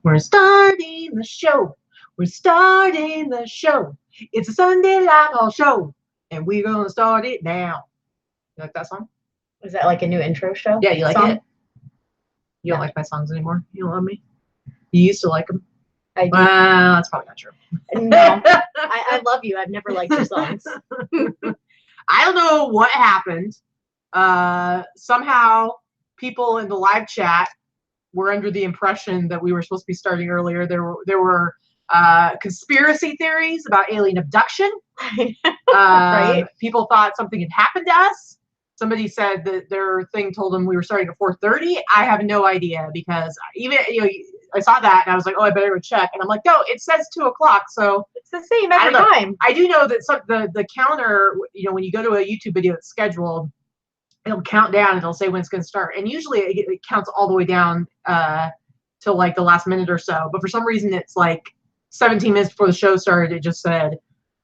We're starting the show. We're starting the show. It's a Sunday live hall show, and we're gonna start it now. You like that song? Is that like a new intro show? Yeah, you like song? it? You don't like my songs anymore? You don't love me? You used to like them? I do. Well, that's probably not true. No, I love you. I've never liked your songs. I don't know what happened. Somehow people in the live chat were under the impression that we were supposed to be starting earlier. There were conspiracy theories about alien abduction. Right? People thought something had happened to us. Somebody said that their thing told them we were starting at 4:30. I have no idea, because even I saw that and I was like, oh, I better go check. And I'm like, no, it says 2 o'clock. So it's the same every time. I do know that the counter, when you go to a YouTube video that's scheduled, it'll count down and it'll say when it's going to start. And usually it counts all the way down till like the last minute or so. But for some reason, it's like 17 minutes before the show started, it just said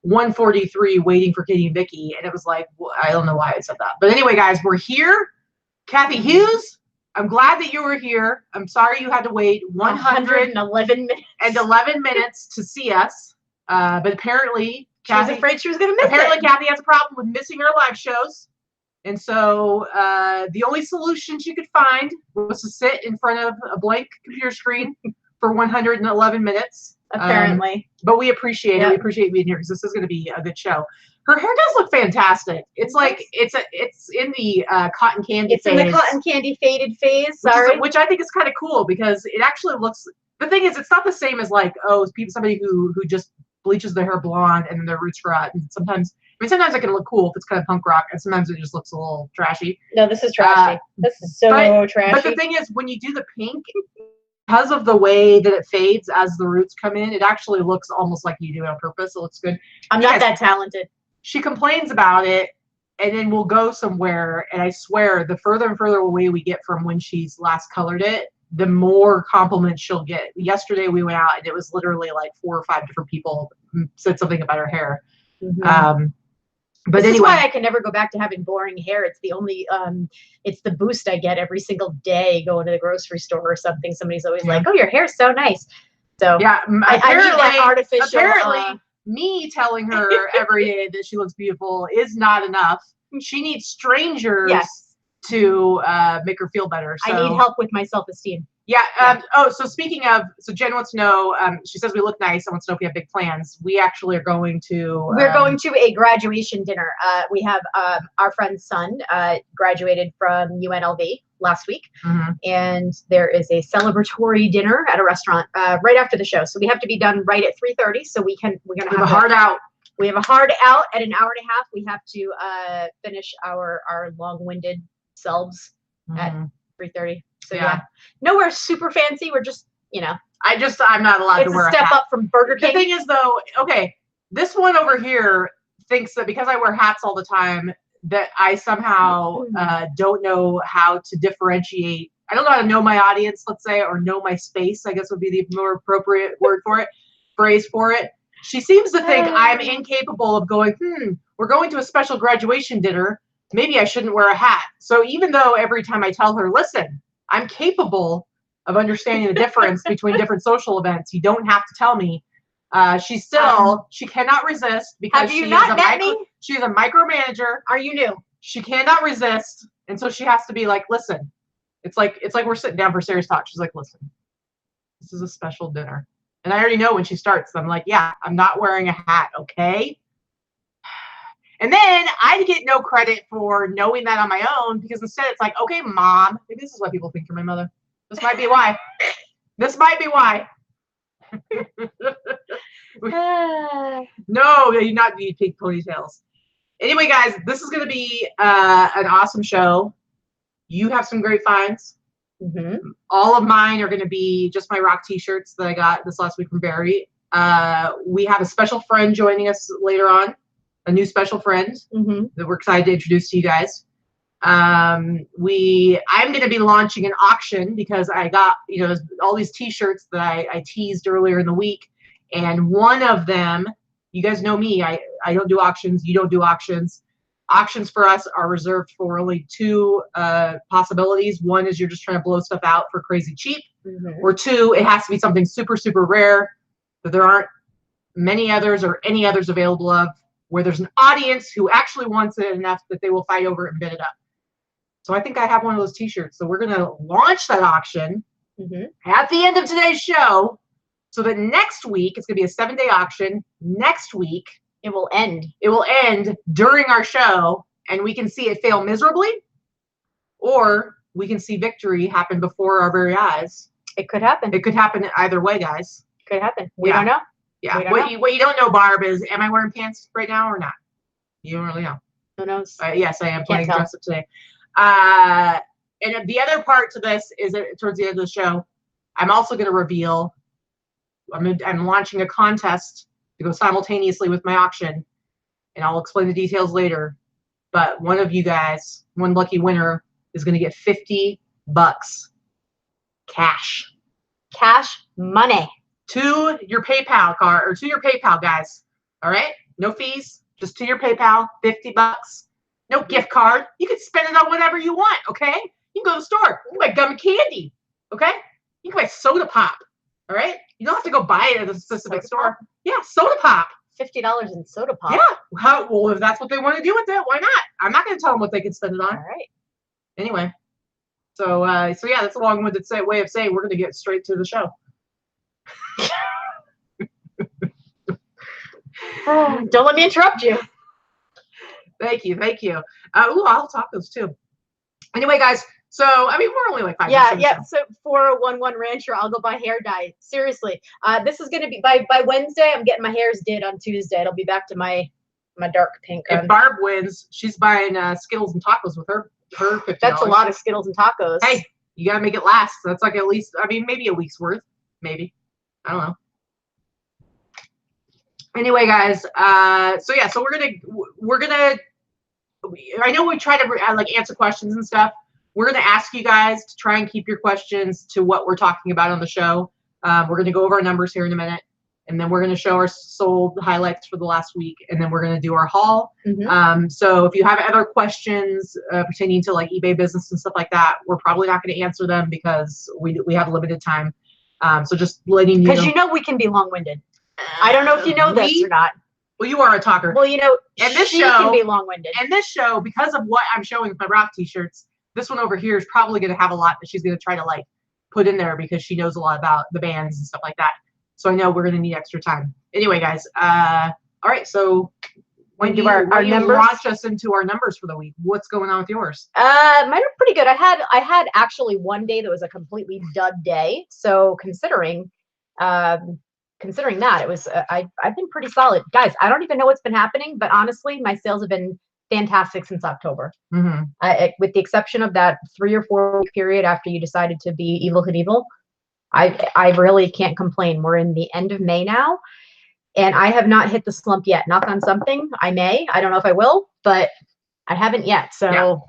1:43 waiting for Katie and Vicky. And it was like, well, I don't know why it said that. But anyway, guys, we're here. Kathy Hughes, I'm glad that you were here. I'm sorry you had to wait 111 minutes. And 11 minutes to see us. But apparently, she was afraid she was going to miss it. Apparently, Kathy has a problem with missing her live shows. And so the only solution she could find was to sit in front of a blank computer screen for 111 minutes. Apparently. But we appreciate it. We appreciate being here, because this is going to be a good show. Her hair does look fantastic. It's like it's in the cotton candy phase. It's in the cotton candy faded phase. Sorry. Which I think is kind of cool, because it actually looks. The thing is, it's not the same as like somebody who just bleaches their hair blonde and then their roots grow out. And sometimes it can look cool if it's kind of punk rock, and sometimes it just looks a little trashy. No, this is trashy. This is so trashy. But the thing is, when you do the pink, because of the way that it fades as the roots come in, it actually looks almost like you do it on purpose. It looks good. I'm not that talented. She complains about it, and then we'll go somewhere, and I swear, the further and further away we get from when she's last colored it, the more compliments she'll get. Yesterday we went out, and it was literally like 4 or 5 different people said something about her hair. Mm-hmm. But this anyway, is why I can never go back to having boring hair. It's the only, it's the boost I get every single day going to the grocery store or something. Somebody's always like, "Oh, your hair's so nice." So yeah, I need that artificial. Apparently, me telling her every day that she looks beautiful is not enough. She needs strangers to make her feel better. So. I need help with my self-esteem. Yeah. So speaking of, Jen wants to know, she says we look nice and wants to know if we have big plans. We actually are going to. We're going to a graduation dinner. We have our friend's son graduated from UNLV last week, and there is a celebratory dinner at a restaurant right after the show. So we have to be done right at 3:30. So we're gonna have a hard out. We have a hard out at an hour and a half. We have to finish our long-winded selves at 3:30. So yeah, nowhere super fancy. We're just, I'm not allowed to wear a hat. It's a step up from Burger King. The thing is, though, okay, this one over here thinks that because I wear hats all the time, that I somehow don't know how to differentiate. I don't know how to know my audience, let's say, or know my space, I guess would be the more appropriate phrase for it. She seems to think I'm incapable of going, we're going to a special graduation dinner. Maybe I shouldn't wear a hat. So even though every time I tell her, listen, I'm capable of understanding the difference between different social events, you don't have to tell me. She cannot resist, because she's a micromanager. Are you new? She cannot resist, and so she has to be like, listen. It's like we're sitting down for serious talk. She's like, listen, this is a special dinner, and I already know when she starts. I'm like, yeah, I'm not wearing a hat, okay? And then I get no credit for knowing that on my own, because instead it's like, okay, Mom, maybe this is why people think you're my mother. This might be why. No, you not need pink ponytails. Anyway, guys, this is going to be an awesome show. You have some great finds. All of mine are going to be just my rock T-shirts that I got this last week from Barry. We have a special friend joining us later on. A new special friend that we're excited to introduce to you guys. I'm going to be launching an auction, because I got all these T-shirts that I teased earlier in the week, and one of them, you guys know me, I don't do auctions, you don't do auctions. auctions for us are reserved for only two possibilities. One is you're just trying to blow stuff out for crazy cheap, or two, it has to be something super, super rare that there aren't many others or any others available of, where there's an audience who actually wants it enough that they will fight over it and bid it up. So I think I have one of those T-shirts. So we're going to launch that auction at the end of today's show, so that next week, it's going to be a 7-day auction. Next week, it will end. It will end during our show, and we can see it fail miserably, or we can see victory happen before our very eyes. It could happen. It could happen either way, guys. Could happen. We don't know. Yeah. What you don't know, Barb, is am I wearing pants right now or not? You don't really know. Who knows? Yes, I am planning to dress up today. And the other part to this is that towards the end of the show, I'm also going to reveal, I'm launching a contest to go simultaneously with my auction, and I'll explain the details later. But one of you guys, one lucky winner, is going to get $50 cash. Cash money. To your PayPal card, or to your PayPal, guys. All right? No fees, just to your PayPal, $50. No gift card. You can spend it on whatever you want, okay? You can go to the store. You can buy gum and candy, okay? You can buy soda pop, all right? You don't have to go buy it at a specific store. Yeah, soda pop. $50 in soda pop. Yeah. Well, if that's what they want to do with it, why not? I'm not going to tell them what they can spend it on. All right. Anyway. So yeah, that's a long-winded way of saying we're going to get straight to the show. Don't let me interrupt you. Thank you. Ooh, I'll tacos too. Anyway, guys, so I mean, we're only like 5 minutes. Yeah. So 4011 Rancher, I'll go buy hair dye. Seriously, this is gonna be by Wednesday. I'm getting my hairs did on Tuesday. It'll be back to my dark pink. If Barb wins, she's buying Skittles and tacos with her $50. That's a lot of Skittles and tacos. Hey, you gotta make it last. That's like at least, I mean, maybe a week's worth. Maybe. I don't know. Anyway, guys, so we're gonna I know we try to like answer questions and stuff. We're gonna ask you guys to try and keep your questions to what we're talking about on the show. We're gonna go over our numbers here in a minute, and then we're gonna show our sold highlights for the last week, and then we're gonna do our haul. So if you have other questions pertaining to like eBay business and stuff like that, we're probably not gonna answer them because we have limited time. So just letting you know. Because you know we can be long-winded. I don't know if you know this or not. Well, you are a talker. Well, you know, and this she show can be long-winded. And this show, because of what I'm showing with my rock T-shirts, this one over here is probably going to have a lot that she's going to try to like put in there because she knows a lot about the bands and stuff like that. So I know we're going to need extra time. Anyway, guys. All right. So when you our numbers, launch us into our numbers for the week, what's going on with yours? Mine are pretty good. I had actually one day that was a completely dud day. So considering that, it was I've been pretty solid, guys. I don't even know what's been happening, but honestly, my sales have been fantastic since October. With the exception of that 3 or 4 week period after you decided to be Evil Knievel, I really can't complain. We're in the end of May now, and I have not hit the slump yet. Knock on something. I may. I don't know if I will, but I haven't yet. So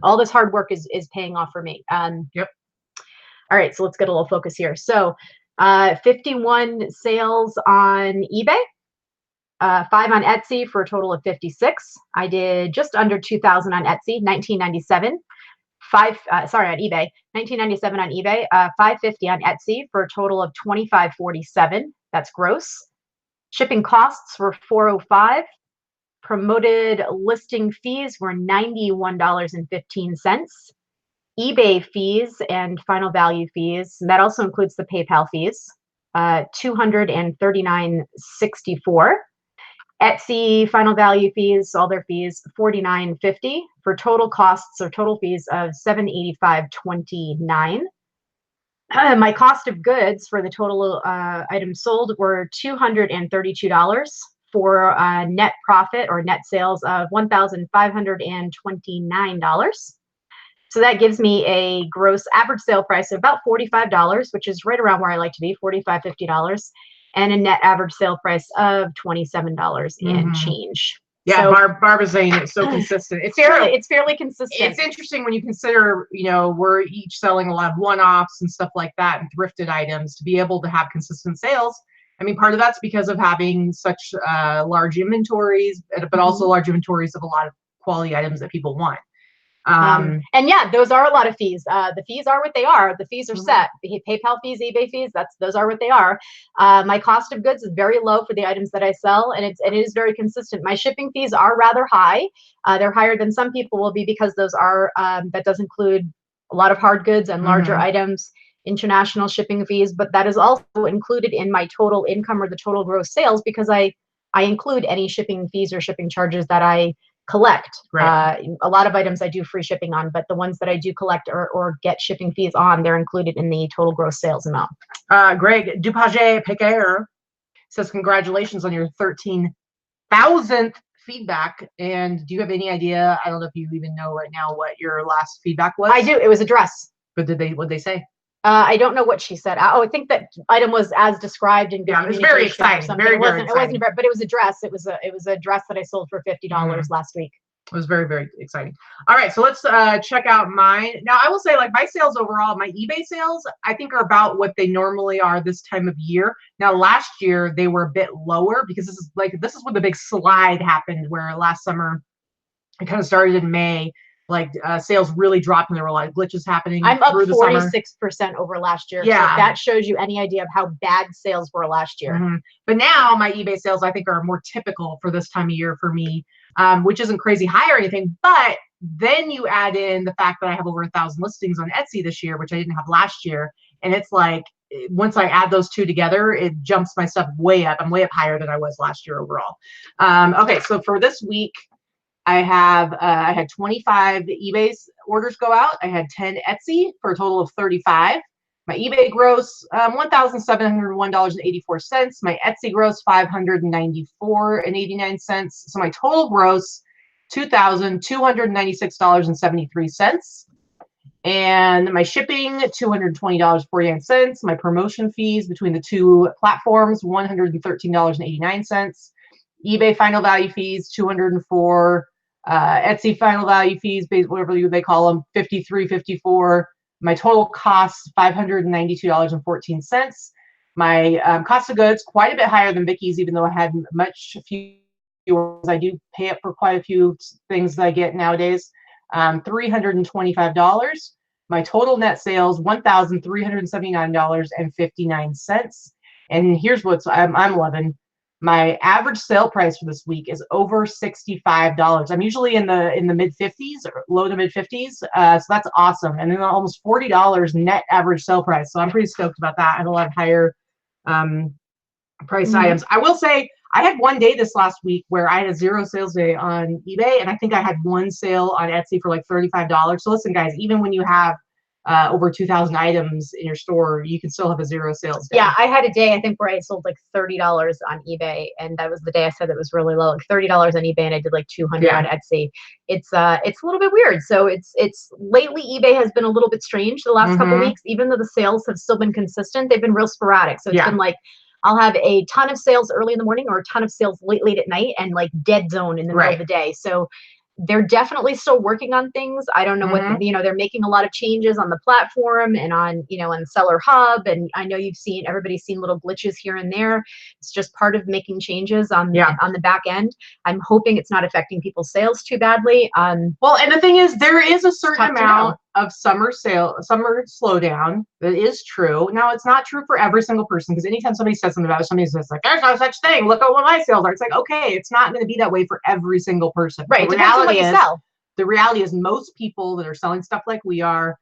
all this hard work is paying off for me. Yep. All right, so let's get a little focus here. So 51 sales on eBay, 5 on Etsy for a total of 56. I did just under 2,000 on Etsy, 1997. On eBay, 1997 on eBay, 550 on Etsy for a total of 25.47. That's gross. Shipping costs were $405. Promoted listing fees were $91.15. eBay fees and final value fees, and that also includes the PayPal fees, $239.64. Etsy final value fees, all their fees, $49.50 for total costs or total fees of $785.29. My cost of goods for the total items sold were $232 for net profit or net sales of $1,529. So that gives me a gross average sale price of about $45, which is right around where I like to be, $45, $50, and a net average sale price of $27 and change. Yeah, so, Barb is saying it's so consistent. It's fairly consistent. It's interesting when you consider, you know, we're each selling a lot of one-offs and stuff like that and thrifted items to be able to have consistent sales. I mean, part of that's because of having such large inventories, but also large inventories of a lot of quality items that people want. And yeah, those are a lot of fees. The fees are what they are. The fees are set. PayPal fees, eBay fees, those are what they are. My cost of goods is very low for the items that I sell, and it is very consistent. My shipping fees are rather high. They're higher than some people will be because those are that does include a lot of hard goods and larger items, international shipping fees, but that is also included in my total income or the total gross sales because I include any shipping fees or shipping charges that I collect. Right. A lot of items I do free shipping on, but the ones that I do collect or get shipping fees on, they're included in the total gross sales amount. Greg Dupage Piquer says, congratulations on your 13,000th feedback. And do you have any idea? I don't know if you even know right now what your last feedback was. I do. It was a dress. But what'd they say? I don't know what she said. I think that item was as described in good it was very exciting. Very exciting. It wasn't, but it was a dress. It was a dress that I sold for $50 last week. It was very, very exciting. All right, so let's check out mine. Now, I will say, like, my sales overall, my eBay sales, I think are about what they normally are this time of year. Now, last year they were a bit lower because this is when the big slide happened, where last summer it kind of started in May. Like sales really dropped and there were a lot of glitches happening. I'm up 46% over last year. Yeah. So if that shows you any idea of how bad sales were last year. But now my eBay sales, I think, are more typical for this time of year for me, which isn't crazy high or anything. But then you add in the fact that I have over 1,000 listings on Etsy this year, which I didn't have last year. And it's like, once I add those two together, it jumps my stuff way up. I'm way up higher than I was last year overall. Okay, so for this week, I had 25 eBay's orders go out. I had 10 Etsy for a total of 35. My eBay gross, $1,701.84. My Etsy gross, $594.89. So my total gross, $2,296.73. And my shipping, $220.49. My promotion fees between the two platforms, $113.89. eBay final value fees, $204. Etsy final value fees, whatever they call them, $53.54. My total cost, $592.14. My cost of goods, quite a bit higher than Vicky's, even though I had much fewer. I do pay up for quite a few things that I get nowadays. $325. My total net sales, $1,379.59. And here's what's I'm loving. My average sale price for this week is over $65. I'm usually in the mid 50s or low to mid 50s. So that's awesome. And then almost $40 net average sale price. So I'm pretty stoked about that. I have a lot of higher price items. I will say I had one day this last week where I had a 0 sales day on eBay, and I think I had one sale on Etsy for like $35. So listen, guys, even when you have over 2,000 items in your store, you can still have a 0 sales day. Yeah, I had a day, I think, where I sold like $30 on eBay, and that was the day I said it was really low, like $30 on eBay, and I did like 200 on Etsy. It's a little bit weird. So it's lately eBay has been a little bit strange the last couple weeks, even though the sales have still been consistent. They've been real sporadic. So it's been like, I'll have a ton of sales early in the morning or a ton of sales late at night, and like dead zone in the middle of the day. So they're definitely still working on things. I don't know what, they're making a lot of changes on the platform and on, on Seller Hub. And I know everybody's seen little glitches here and there. It's just part of making changes on the back end. I'm hoping it's not affecting people's sales too badly. Well, and the thing is, there is a certain amount of summer slowdown. That is true. Now, it's not true for every single person, because anytime somebody says something about it, somebody's just like, there's no such thing. Look at what my sales are. It's like, okay, it's not going to be that way for every single person. Right. The reality is most people that are selling stuff like we are,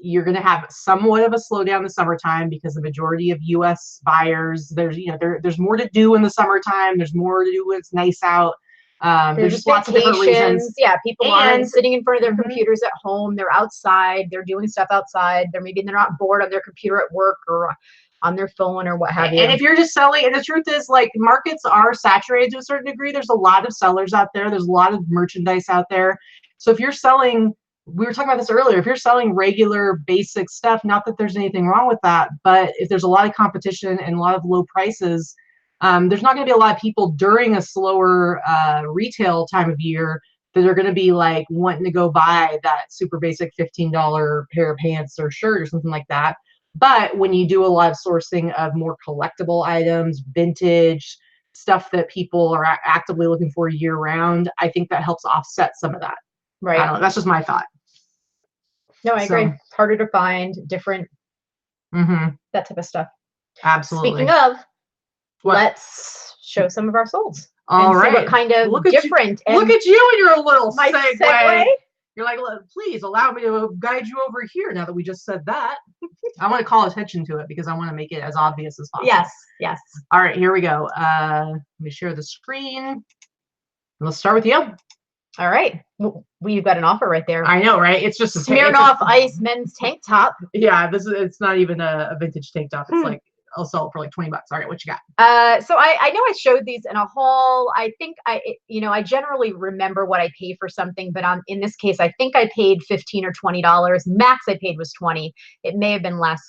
you're going to have somewhat of a slowdown in the summertime because the majority of U.S. buyers, there's more to do in the summertime. There's more to do when it's nice out. There's just lots of different reasons. Yeah, people aren't sitting in front of their computers at home. They're outside. They're doing stuff outside. They're not bored on their computer at work or on their phone or what have you. And if you're just selling, and the truth is, like, markets are saturated to a certain degree. There's a lot of sellers out there. There's a lot of merchandise out there. So if you're selling, we were talking about this earlier, if you're selling regular basic stuff, not that there's anything wrong with that, but if there's a lot of competition and a lot of low prices, there's not going to be a lot of people during a slower retail time of year that are going to be like wanting to go buy that super basic $15 pair of pants or shirt or something like that. But when you do a lot of sourcing of more collectible items, vintage, stuff that people are actively looking for year round, I think that helps offset some of that. Right. I don't know. That's just my thought. No, I agree. It's harder to find different, that type of stuff. Absolutely. Speaking of, let's show some of our solds. All right. See what kind of different. Look at you and your little segue. segue. You're like, please allow me to guide you over here now that we just said that. I want to call attention to it because I want to make it as obvious as possible. Yes, yes. All right, here we go. Let me share the screen. Let's start with you. All right. We've got an offer right there. I know, right? It's just Smirnoff Ice men's tank top. Yeah, it's not even a vintage tank top. It's like, I'll sell it for like $20. All right, what you got? So I know I showed these in a haul. I think I generally remember what I pay for something, but in this case, I think I paid $15 or $20. Max I paid was $20. It may have been less,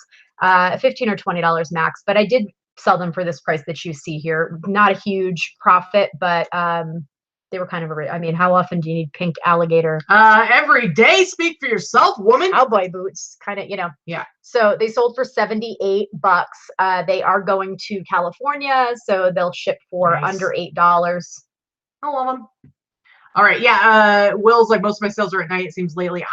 $15 or $20 max, but I did sell them for this price that you see here. Not a huge profit, but they were kind of I mean, how often do you need pink alligator? Every day. Speak for yourself, woman. Cowboy boots, kind of, Yeah. So they sold for $78. They are going to California, so they'll ship for under $8. I love them. All right, yeah. Will's like, most of my sales are at night. It seems lately.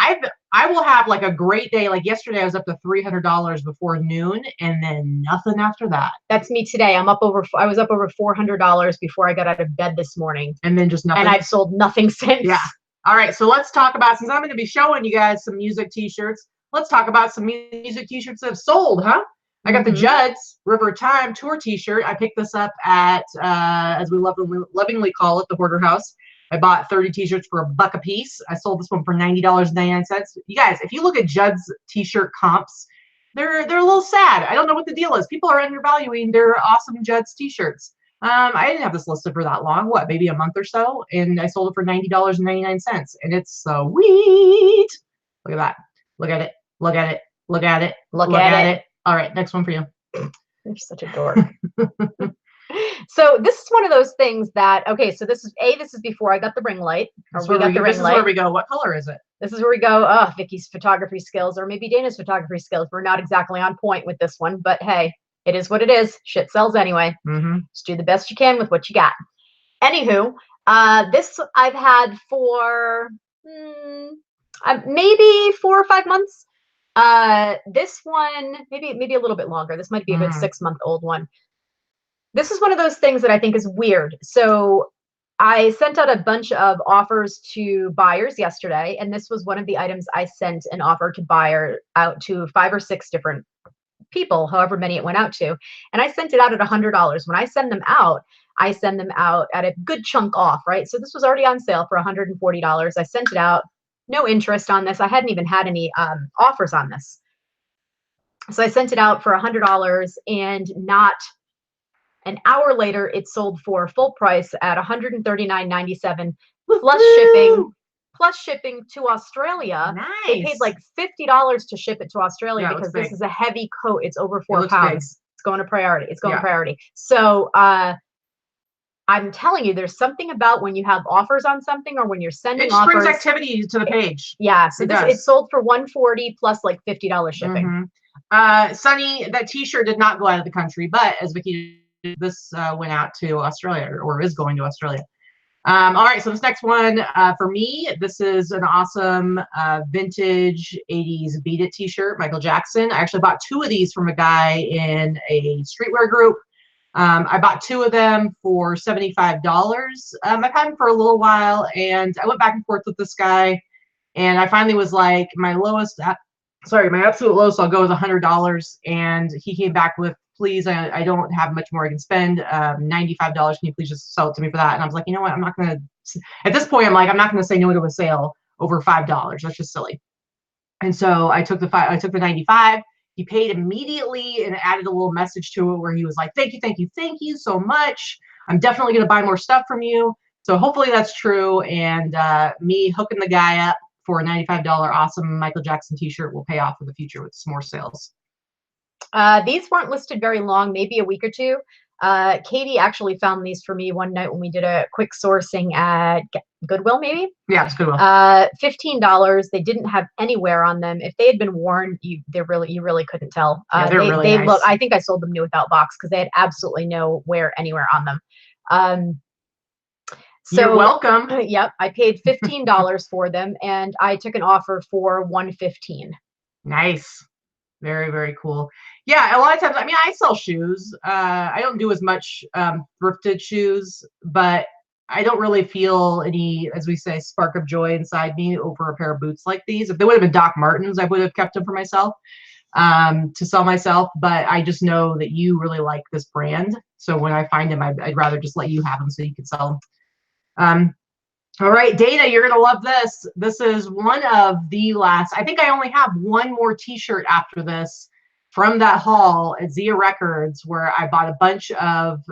I will have like a great day. Like yesterday, I was up to $300 before noon, and then nothing after that. That's me today. I was up over $400 before I got out of bed this morning, and then just nothing. And I've sold nothing since. Yeah. All right, so let's talk about, since I'm going to be showing you guys some music T-shirts. Let's talk about some music T-shirts that have sold, huh? I got the Judd's River Time Tour T-shirt. I picked this up at, as we lovingly call it, the Hoarder House. I bought 30 T-shirts for $1 a piece. I sold this one for $90.99. You guys, if you look at Judd's T-shirt comps, they're a little sad. I don't know what the deal is. People are undervaluing their awesome Judd's T-shirts. I didn't have this listed for that long. What, maybe a month or so? And I sold it for $90.99. And it's sweet. Look at that. Look at it. Look at it. Look at it. Look at it. All right, next one for you. You're such a dork. So this is one of those things that, okay, so this is before I got the ring light. This is where we go. What color is it? This is where we go. Oh, Vicky's photography skills, or maybe Dana's photography skills. We're not exactly on point with this one, but hey, it is what it is. Shit sells anyway. Just do the best you can with what you got. Anywho, this I've had for maybe 4 or 5 months. This one, maybe a little bit longer. This might be a good 6-month-old one. This is one of those things that I think is weird. So I sent out a bunch of offers to buyers yesterday, and this was one of the items I sent an offer to buyer out to 5 or 6 different people, however many it went out to. And I sent it out at $100. When I send them out, I send them out at a good chunk off, right? So this was already on sale for $140. I sent it out, no interest on this. I hadn't even had any offers on this. So I sent it out for $100, and not an hour later, it sold for full price at $139.97 plus shipping to Australia. Nice. They paid like $50 to ship it to Australia because this is a heavy coat. It's over 4 pounds. Big. It's going to priority. It's going priority. So I'm telling you, there's something about when you have offers on something, or when you're sending offers. It brings activity to the page. Yeah. So it sold for $140 plus like $50 shipping. Sunny, that T-shirt did not go out of the country, but as Vicky, this went out to Australia, or is going to Australia. All right, so this next one for me, this is an awesome vintage 80s Beaded T-shirt, Michael Jackson. I actually bought 2 of these from a guy in a streetwear group. I bought 2 of them for $75. I've had them for a little while, and I went back and forth with this guy, and I finally was like, my absolute lowest I'll go with $100, and he came back with, please, I don't have much more I can spend. $95. Can you please just sell it to me for that? And I was like, you know what? I'm not going to, at this point, I'm like, I'm not going to say no to a sale over $5. That's just silly. And so I took the 95. He paid immediately and added a little message to it where he was like, thank you so much. I'm definitely going to buy more stuff from you. So hopefully that's true. And me hooking the guy up for a $95 awesome Michael Jackson T-shirt will pay off in the future with some more sales. These weren't listed very long, maybe a week or 2. Katie actually found these for me one night when we did a quick sourcing at Goodwill, maybe? Yeah, it's Goodwill. $15. They didn't have any wear on them. If they had been worn, you really couldn't tell. Yeah, they're really nice. I think I sold them new without box because they had absolutely no wear anywhere on them. So, you're welcome. Yep, I paid $15 for them, and I took an offer for $115. Nice. Very, very cool. Yeah, a lot of times, I mean, I sell shoes. I don't do as much thrifted shoes, but I don't really feel any, as we say, spark of joy inside me over a pair of boots like these. If they would have been Doc Martens, I would have kept them for myself to sell myself. But I just know that you really like this brand. So when I find them, I'd rather just let you have them so you can sell them. All right, Dana, you're going to love this. This is one of the last, I think I only have one more T-shirt after this from that haul at Zia Records, where I bought a bunch of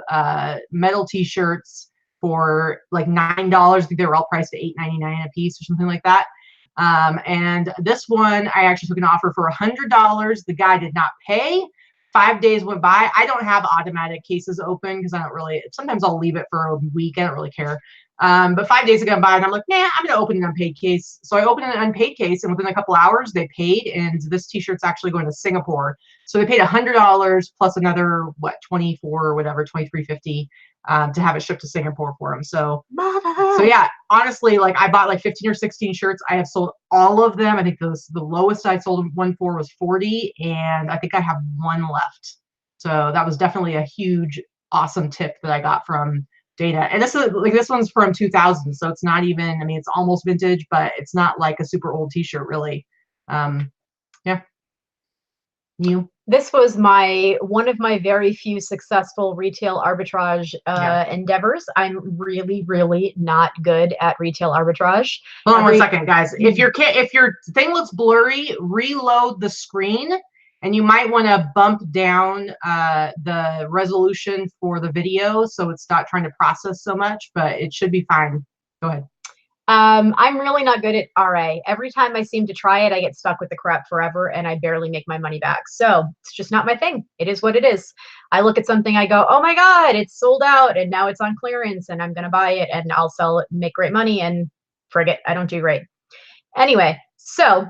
metal T-shirts for like $9. I think they were all priced at $8.99 a piece or something like that. And this one, I actually took an offer for $100. The guy did not pay. 5 days went by. I don't have automatic cases open because I don't really, sometimes I'll leave it for a week. I don't really care. But 5 days ago by and I'm like, nah, I'm going to open an unpaid case. So I opened an unpaid case, and within a couple hours they paid, and this T-shirt's actually going to Singapore. So they paid $100 plus another, what, 24 or whatever, $23.50 to have it shipped to Singapore for them. So yeah, honestly, like I bought like 15 or 16 shirts. I have sold all of them. I think the lowest I sold one for was 40, and I think I have one left. So that was definitely a huge, awesome tip that I got from Dana. And this is like, this one's from 2000, so it's not even, I mean, it's almost vintage, but it's not like a super old T-shirt really. Yeah. You. This was one of my very few successful retail arbitrage endeavors. I'm really, really not good at retail arbitrage. Hold on one second, guys. If your thing looks blurry, reload the screen, and you might want to bump down the resolution for the video so it's not trying to process so much, but it should be fine. Go ahead. I'm really not good at RA. Every time I seem to try it, I get stuck with the crap forever, and I barely make my money back. So it's just not my thing. It is what it is. I look at something, I go, oh my God, it's sold out, and now it's on clearance, and I'm going to buy it, and I'll sell it and make great money, and frig it, I don't do great. Anyway, so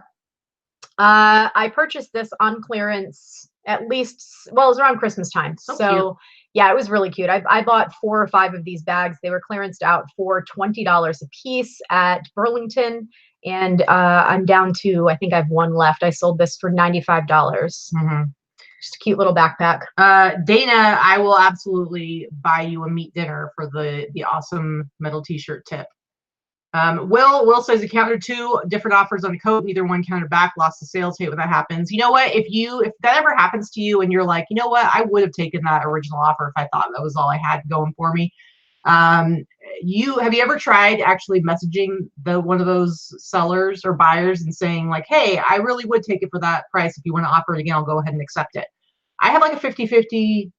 I purchased this on clearance at least, well, it was around Christmas time. So yeah, it was really cute. I bought 4 or 5 of these bags. They were clearanced out for $20 a piece at Burlington. And I'm down to, I think I have one left. I sold this for $95. Just a cute little backpack. Dana, I will absolutely buy you a meat dinner for the awesome metal T-shirt tip. Will says he countered 2 different offers on the coat, neither one countered back, lost the sales. Hate when that happens. You know what? If that ever happens to you and you're like, you know what, I would have taken that original offer if I thought that was all I had going for me. Have you ever tried actually messaging one of those sellers or buyers and saying like, hey, I really would take it for that price. If you want to offer it again, I'll go ahead and accept it. I have like a 50-50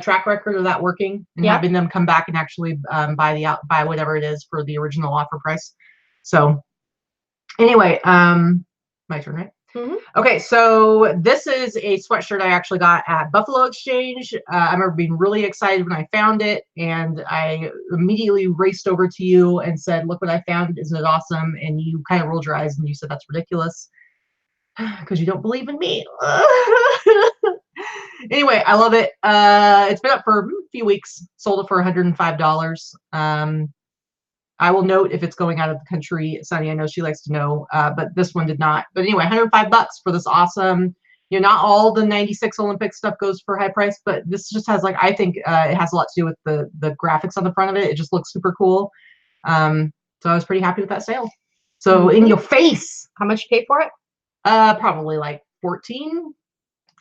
track record of that working, and having them come back and actually buy whatever it is for the original offer price. So anyway, my turn, right? Okay, so this is a sweatshirt I actually got at Buffalo Exchange. I remember being really excited when I found it, and I immediately raced over to you and said, look what I found, isn't it awesome? And you kind of rolled your eyes and you said that's ridiculous because you don't believe in me. Anyway, I love it. It's been up for a few weeks. Sold it for $105. I will note if it's going out of the country. Sunny, I know she likes to know, but this one did not. But anyway, $105 for this awesome. You know, not all the '96 Olympic stuff goes for high price, but this just has like, I think it has a lot to do with the graphics on the front of it. It just looks super cool. So I was pretty happy with that sale. So in your face. How much you paid for it? Probably like 14,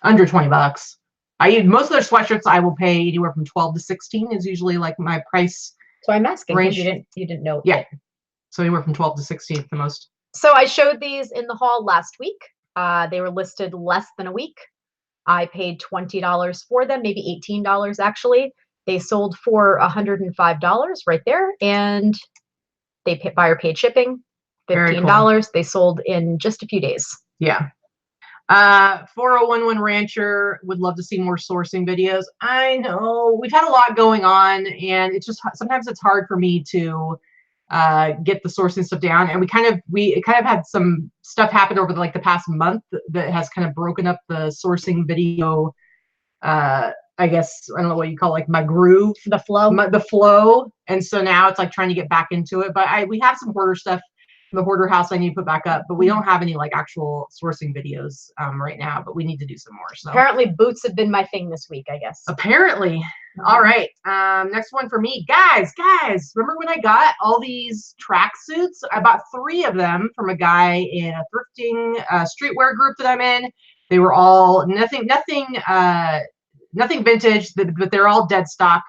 under $20. Most of their sweatshirts I will pay anywhere from 12 to 16 is usually like my price. So I'm asking range. You didn't know. Yeah. So anywhere from 12 to 16 at the most. So I showed these in the haul last week. They were listed less than a week. I paid $20 for them, maybe $18 actually. They sold for $105 right there, and buyer paid shipping, $15. Cool. They sold in just a few days. Yeah. 4011 Rancher would love to see more sourcing videos. I know we've had a lot going on, and it's just sometimes it's hard for me to get the sourcing stuff down. And we kind of had some stuff happen over the past month that has kind of broken up the sourcing video I guess, I don't know what you call it, like my groove, The flow. the flow. And so now it's like trying to get back into it. But we have some hoarder stuff in the hoarder house I need to put back up, but we don't have any like actual sourcing videos right now, but we need to do some more. So apparently boots have been my thing this week, I guess. Apparently. All right. Next one for me. Guys, remember when I got all these tracksuits? I bought 3 of them from a guy in a thrifting streetwear group that I'm in. They were all nothing vintage, but they're all dead stock.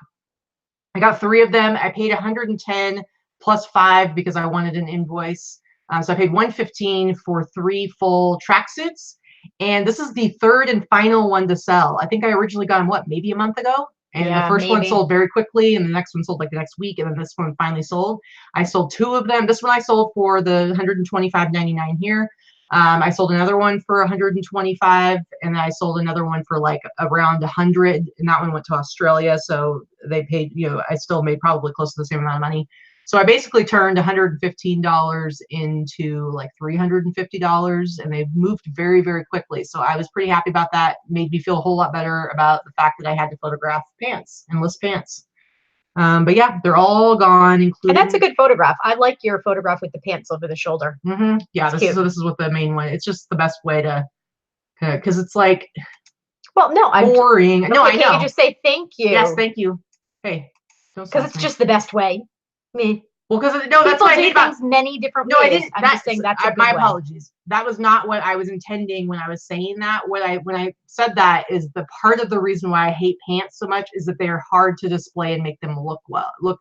I got 3 of them. I paid $110 plus 5 because I wanted an invoice. So I paid $115 for 3 full tracksuits. And this is the 3rd and final one to sell. I think I originally got them, maybe a month ago? And the first one sold very quickly, and the next one sold like the next week, and then this one finally sold. I sold 2 of them. This one I sold for the $125.99 here. I sold another one for $125, and I sold another one for like around $100, and that one went to Australia, so they paid, I still made probably close to the same amount of money. So I basically turned $115 into like $350, and they've moved very, very quickly. So I was pretty happy about that. Made me feel a whole lot better about the fact that I had to photograph pants and list pants. But yeah, they're all gone, including. And that's a good photograph. I like your photograph with the pants over the shoulder. Yeah, this is what the main one. It's just the best way to, because it's like. Well, no, I'm boring. No, I know. You just say thank you. Yes, thank you. Hey, because it's just the best way. Me. Well, because that's what I hate about many different ways. No, I didn't. I'm just saying that's my apologies. That was not what I was intending when I was saying that. When I said that is the part of the reason why I hate pants so much is that they are hard to display and make them look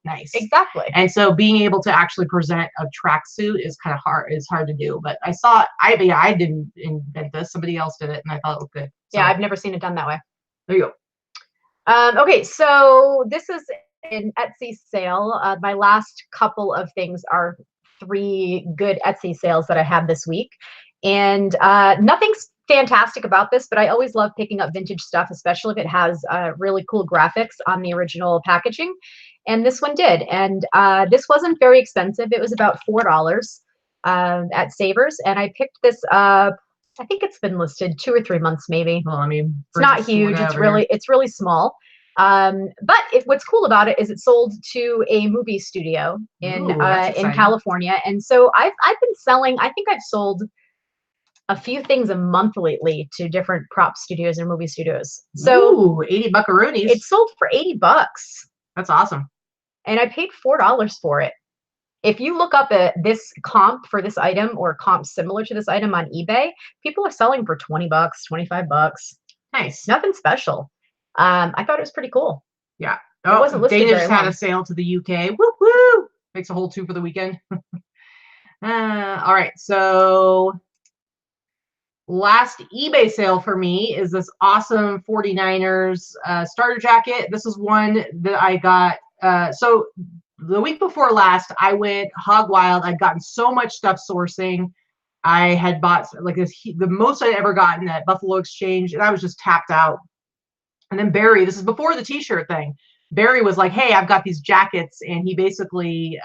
nice. Exactly. And so being able to actually present a tracksuit is kind of hard. It's hard to do. But I didn't invent this. Somebody else did it, and I thought it looked good. So, yeah, I've never seen it done that way. There you go. Okay, so this is an Etsy sale. My last couple of things are 3 good Etsy sales that I had this week. And nothing's fantastic about this, but I always love picking up vintage stuff, especially if it has really cool graphics on the original packaging. And this one did. And this wasn't very expensive. It was about $4 at Savers. And I picked this up. I think it's been listed 2 or 3 months, maybe. Well, I mean, it's not huge. It's really small. But what's cool about it is it sold to a movie studio in California. And so I've been selling, I think I've sold a few things a month lately to different prop studios and movie studios. So 80 buckaroonies. It sold for $80. That's awesome. And I paid $4 for it. If you look up this comp for this item or comp similar to this item on eBay, people are selling for $20, $25. Nice. Nothing special. I thought it was pretty cool. Yeah. It wasn't listed Danish very had long. a sale to the UK. Woo woo! Makes a whole 2 for the weekend. All right. So last eBay sale for me is this awesome 49ers starter jacket. This is one that I got. So the week before last, I went hog wild. I'd gotten so much stuff sourcing. I had bought like the most I'd ever gotten at Buffalo Exchange, and I was just tapped out. And then Barry, this is before the T-shirt thing. Barry was like, "Hey, I've got these jackets," and he basically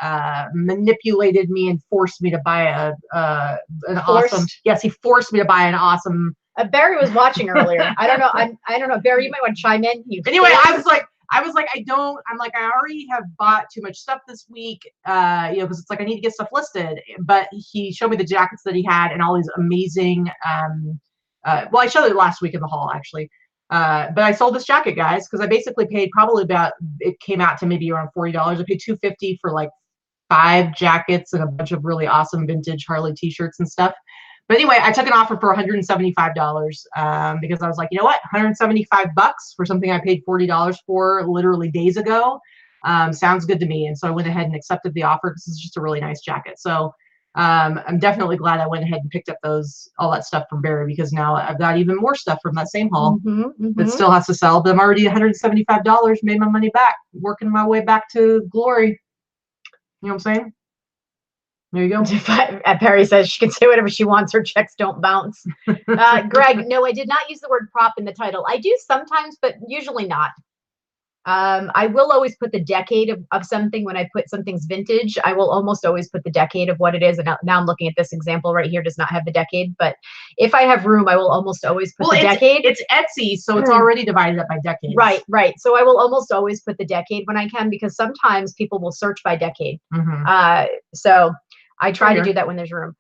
manipulated me and forced me to buy awesome. Yes, he forced me to buy an awesome. Barry was watching earlier. I don't know. I don't know. Barry, you might want to chime in. Anyway, I was like, I already have bought too much stuff this week, because it's like I need to get stuff listed. But he showed me the jackets that he had and all these amazing. Well, I showed it last week in the haul actually. But I sold this jacket, guys, because I basically paid probably it came out to maybe around $40. I paid $250 for like 5 jackets and a bunch of really awesome vintage Harley T-shirts and stuff. But anyway, I took an offer for $175 because I was like, you know what, $175 for something I paid $40 for literally days ago sounds good to me. And so I went ahead and accepted the offer because it's just a really nice jacket. So I'm definitely glad I went ahead and picked up all that stuff from Barry, because now I've got even more stuff from that same haul that still has to sell. But I'm already $175, made my money back, working my way back to glory. You know what I'm saying? There you go. Perry says she can say whatever she wants. Her checks don't bounce. Greg, no, I did not use the word prop in the title. I do sometimes, but usually not. I will always put the decade of something. When I put something's vintage, I will almost always put the decade of what it is. And now I'm looking at this example right here, does not have the decade, but if I have room, I will almost always put the decade. It's Etsy, so it's already divided up by decades. Right, right. So I will almost always put the decade when I can, because sometimes people will search by decade. So I try to do that when there's room.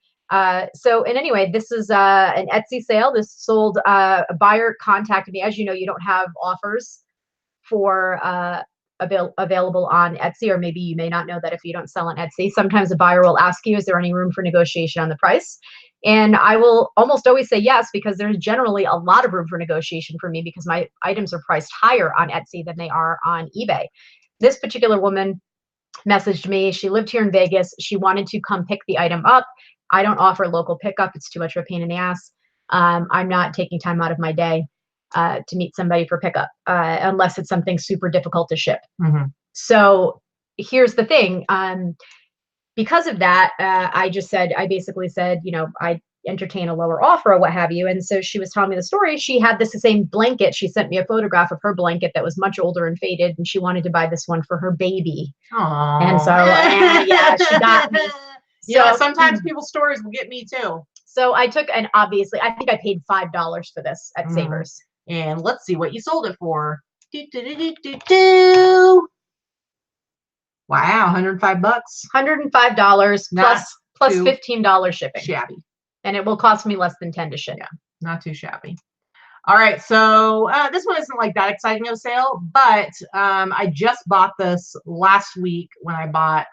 So, and anyway, this is an Etsy sale. This sold, a buyer contacted me. As you know, you don't have offers for available on Etsy, or maybe you may not know that if you don't sell on Etsy. Sometimes a buyer will ask you, is there any room for negotiation on the price? And I will almost always say yes, because there's generally a lot of room for negotiation for me, because my items are priced higher on Etsy than they are on eBay. This particular woman messaged me. She lived here in Vegas. She wanted to come pick the item up. I don't offer local pickup. It's too much of a pain in the ass. I'm not taking time out of my day to meet somebody for pickup, unless it's something super difficult to ship. So here's the thing. Because of that, I basically said, you know, I entertain a lower offer or what have you. And so she was telling me the story. She had the same blanket. She sent me a photograph of her blanket that was much older and faded, and she wanted to buy this one for her baby. Aww. And so, yeah, she got me. Yeah, so, sometimes people's stories will get me too. So I took, and obviously, I think I paid $5 for this at Savers. And let's see what you sold it for. Wow, $105. $105 plus $15 shipping. Shabby. And it will cost me less than 10 to ship. Yeah, not too shabby. All right, so this one isn't like that exciting of a sale, but I just bought this last week when I bought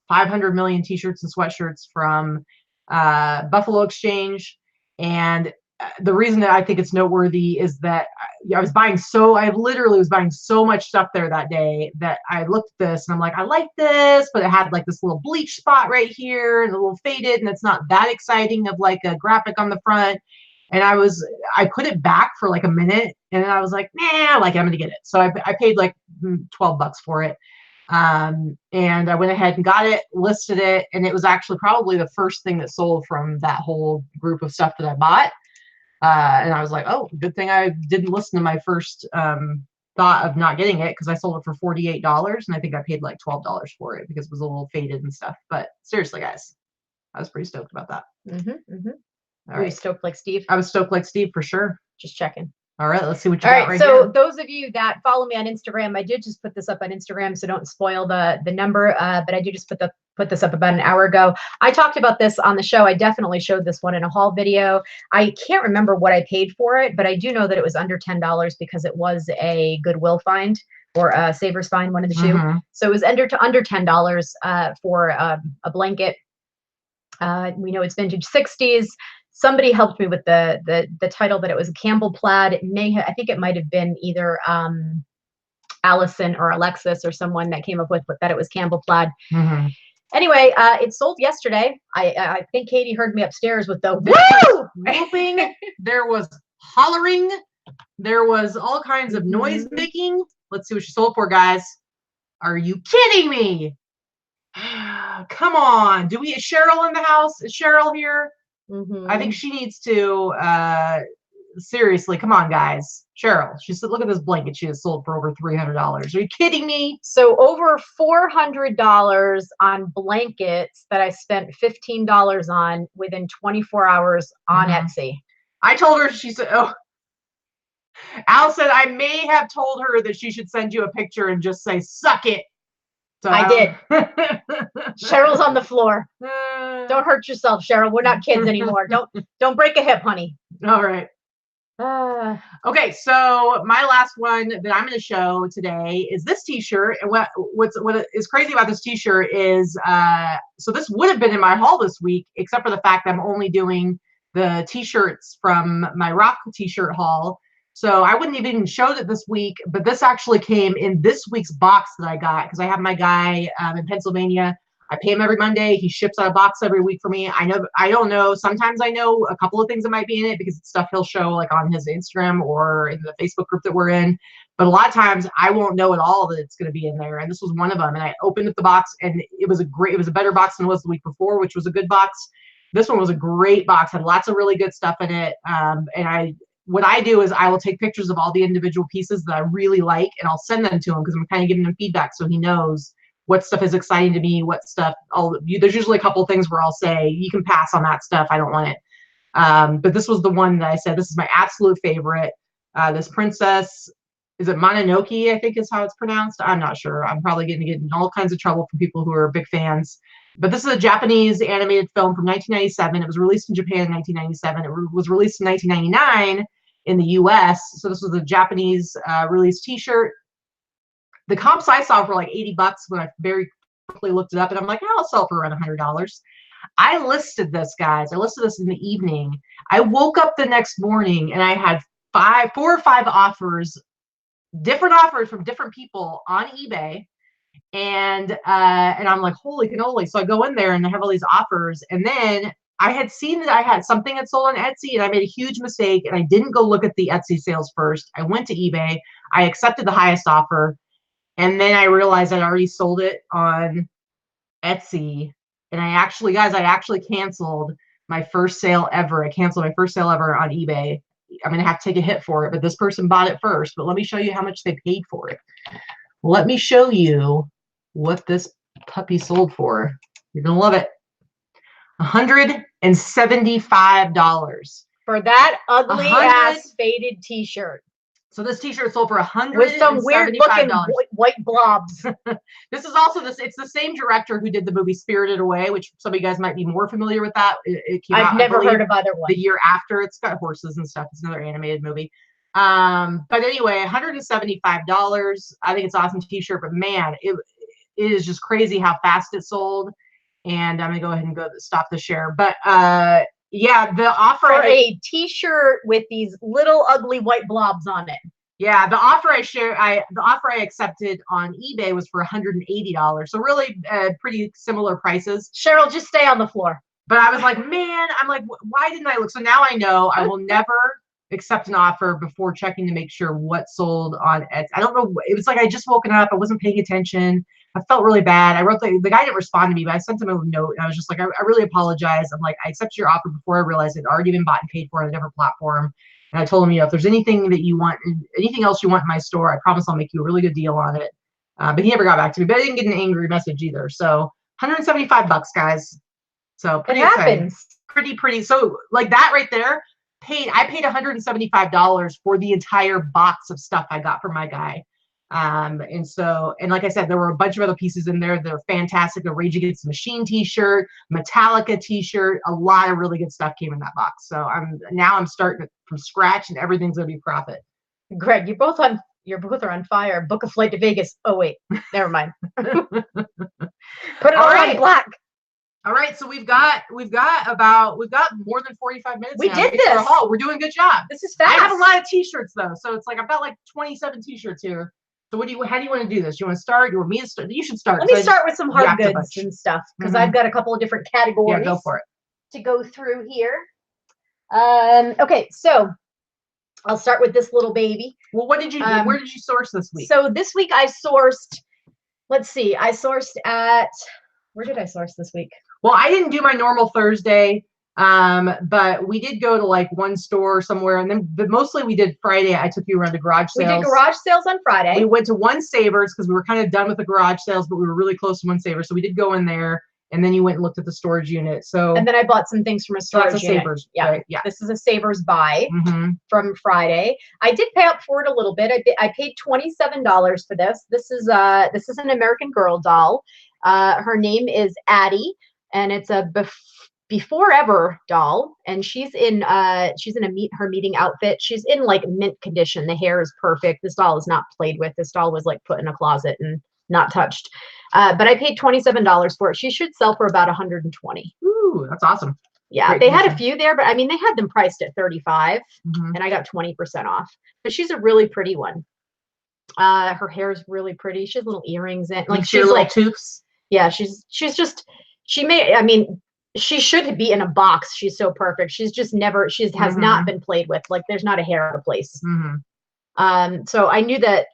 500 million T-shirts and sweatshirts from Buffalo Exchange. And the reason that I think it's noteworthy is that I literally was buying so much stuff there that day that I looked at this and I'm like, I like this, but it had like this little bleach spot right here and a little faded, and it's not that exciting of like a graphic on the front. And I put it back for like a minute, and then I was like, nah, like I'm gonna get it. So I paid like $12 for it. And I went ahead and got it, listed it, and it was actually probably the first thing that sold from that whole group of stuff that I bought. And I was like, oh, good thing I didn't listen to my first thought of not getting it, because I sold it for $48, and I think I paid like $12 for it because it was a little faded and stuff. But seriously, guys, I was pretty stoked about that. Were you stoked like Steve? I was stoked like Steve for sure. Just checking. All right, let's see what you got right so here. Those of you that follow me on Instagram, I did just put this up on Instagram, so don't spoil the number, but I did just put this up about an hour ago. I talked about this on the show. I definitely showed this one in a haul video. I can't remember what I paid for it, but I do know that it was under $10 because it was a Goodwill find or a Savers find, one of the two. So it was under $10 for a blanket. We know it's vintage 60s. Somebody helped me with the title that it was a Campbell plaid. I think it might have been either Allison or Alexis or someone that came up with that it was Campbell plaid. Anyway, it sold yesterday. I think Katie heard me upstairs with the whooping. There was hollering. There was all kinds of noise making. Let's see what she sold for, guys. Are you kidding me? Come on. Is Cheryl in the house? Is Cheryl here? I think she needs to, seriously, come on, guys. Cheryl, she said, look at this blanket she has sold for over $300. Are you kidding me? So over $400 on blankets that I spent $15 on within 24 hours on Etsy. I told her, she said, oh, Al said, I may have told her that she should send you a picture and just say, suck it. So I did. Cheryl's on the floor. Don't hurt yourself, Cheryl. We're not kids anymore. Don't break a hip, honey. All right. Okay, so my last one that I'm going to show today is this T-shirt. And what is crazy about this T-shirt is, so this would have been in my haul this week, except for the fact that I'm only doing the T-shirts from my Rock T-shirt haul. So I wouldn't have even showed it this week, but this actually came in this week's box that I got, because I have my guy in Pennsylvania. I pay him every Monday. He ships out a box every week for me. I don't know. Sometimes I know a couple of things that might be in it because it's stuff he'll show like on his Instagram or in the Facebook group that we're in. But a lot of times I won't know at all that it's going to be in there. And this was one of them. And I opened up the box, and it was a better box than it was the week before, which was a good box. This one was a great box, had lots of really good stuff in it. And I what I do is I will take pictures of all the individual pieces that I really like, and I'll send them to him because I'm kind of giving him feedback so he knows what stuff is exciting to me, what stuff. There's usually a couple of things where I'll say, you can pass on that stuff. I don't want it. But this was the one that I said, this is my absolute favorite. This princess, is it Mononoke, I think is how it's pronounced. I'm not sure. I'm probably going to get in all kinds of trouble from people who are big fans. But this is a Japanese animated film from 1997. It was released in Japan in 1997. It was released in 1999 in the US. So this was a Japanese release T-shirt. The comps I saw were like 80 bucks when I very quickly looked it up, and I'm like, I'll sell for around $100. I listed this, guys. I listed this in the evening. I woke up the next morning and I had 4 or 5 offers, different offers from different people on eBay. And I'm like, holy cannoli. So I go in there and I have all these offers. And then I had seen that I had something that sold on Etsy, and I made a huge mistake. And I didn't go look at the Etsy sales first. I went to eBay. I accepted the highest offer. And then I realized I'd already sold it on Etsy. And I actually canceled my first sale ever. I canceled my first sale ever on eBay. I'm going to have to take a hit for it, but this person bought it first. But let me show you how much they paid for it. Let me show you what this puppy sold for. You're going to love it. $175. For that ugly ass faded T-shirt. So this T-shirt sold for $175. With some weird looking white blobs. This is also it's the same director who did the movie Spirited Away, which some of you guys might be more familiar with that. It came out, I've never heard of either one. The year after. It's got horses and stuff. It's another animated movie. But anyway, $175. I think it's an awesome T-shirt, but man, it is just crazy how fast it sold. And I'm gonna go ahead and stop the share. But yeah, the offer for a T-shirt with these little ugly white blobs on it. Yeah, the offer I accepted on eBay was for $180. So really pretty similar prices. Cheryl, just stay on the floor. But I was like, man, why didn't I look? So now I know I will never accept an offer before checking to make sure what sold on Etsy. I don't know. It was like I just woken up. I wasn't paying attention. I felt really bad. I wrote the guy didn't respond to me, but I sent him a note, and I was just like, I really apologize. I'm like, I accepted your offer before I realized it had already been bought and paid for on a different platform. And I told him, if there's anything that you want, anything else you want in my store, I promise I'll make you a really good deal on it. But he never got back to me. But I didn't get an angry message either. So $175, guys. So pretty exciting. Pretty. So like that right there, I paid $175 for the entire box of stuff I got from my guy. And like I said, there were a bunch of other pieces in there that are fantastic. The Rage Against the Machine T-shirt, Metallica T-shirt, a lot of really good stuff came in that box. So I'm starting it from scratch, and everything's gonna be profit. Greg, you're both on on fire. Book a flight to Vegas. Oh wait, never mind. Put it all on black. All right, so we've got more than 45 minutes. We did this. We're doing a good job. This is fast. I have a lot of T-shirts though, so it's like I've got like 27 T-shirts here. So how do you want to do this? You want to start? You want me to start? You should start. Let me start with some hard goods and stuff, because I've got a couple of different categories. Yeah, go for it. To go through here. Okay, so I'll start with this little baby. Well, what did you do? Where did you source this week? So this week I sourced. Let's see. I sourced at. Where did I source this week? Well, I didn't do my normal Thursday. But we did go to like one store somewhere, but mostly we did Friday. I took you around to garage sales. We did garage sales on Friday. We went to One Savers because we were kind of done with the garage sales, but we were really close to One Savers. So we did go in there, and then you went and looked at the storage unit. And then I bought some things from a storage unit. Savers. Yeah. Right? Yeah. This is a Savers buy from Friday. I did pay up for it a little bit. I paid $27 for this. This is an American Girl doll. Her name is Addie, and it's a Before Ever doll, and she's in her meeting outfit. She's in like mint condition. The hair is perfect. This doll is not played with. This doll was like put in a closet and not touched. But I paid $27 for it. She should sell for about $120. Ooh, that's awesome. Yeah, they had a few there, but I mean they had them priced at $35, and I got 20% off. But she's a really pretty one. Her hair is really pretty. She has little earrings in, like she's like tubes. Yeah, she's just she should be in a box. She's so perfect. She's just has not been played with. Like there's not a hair out of place. So I knew that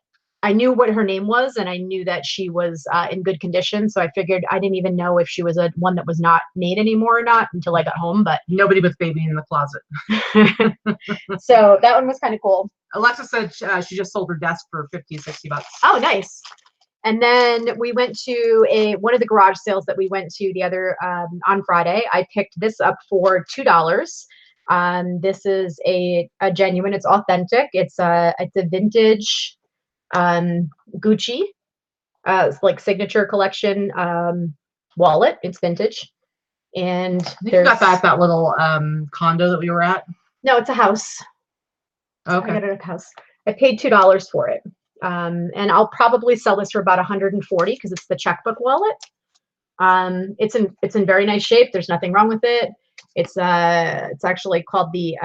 I knew what her name was, and I knew that she was in good condition. So I figured I didn't even know if she was one that was not made anymore or not until I got home. But nobody but baby in the closet. So that one was kind of cool. Alexa said she just sold her desk for $50-$60. Oh, nice. And then we went to one of the garage sales that we went to the other on Friday. I picked this up for $2. This is a genuine. It's authentic. It's a vintage Gucci, it's like signature collection wallet. It's vintage, and you got that at that little condo that we were at. No, it's a house. Okay, I got it at a house. I paid $2 for it, and I'll probably sell this for about $140 because it's the checkbook wallet. It's in very nice shape. There's nothing wrong with it. It's actually called the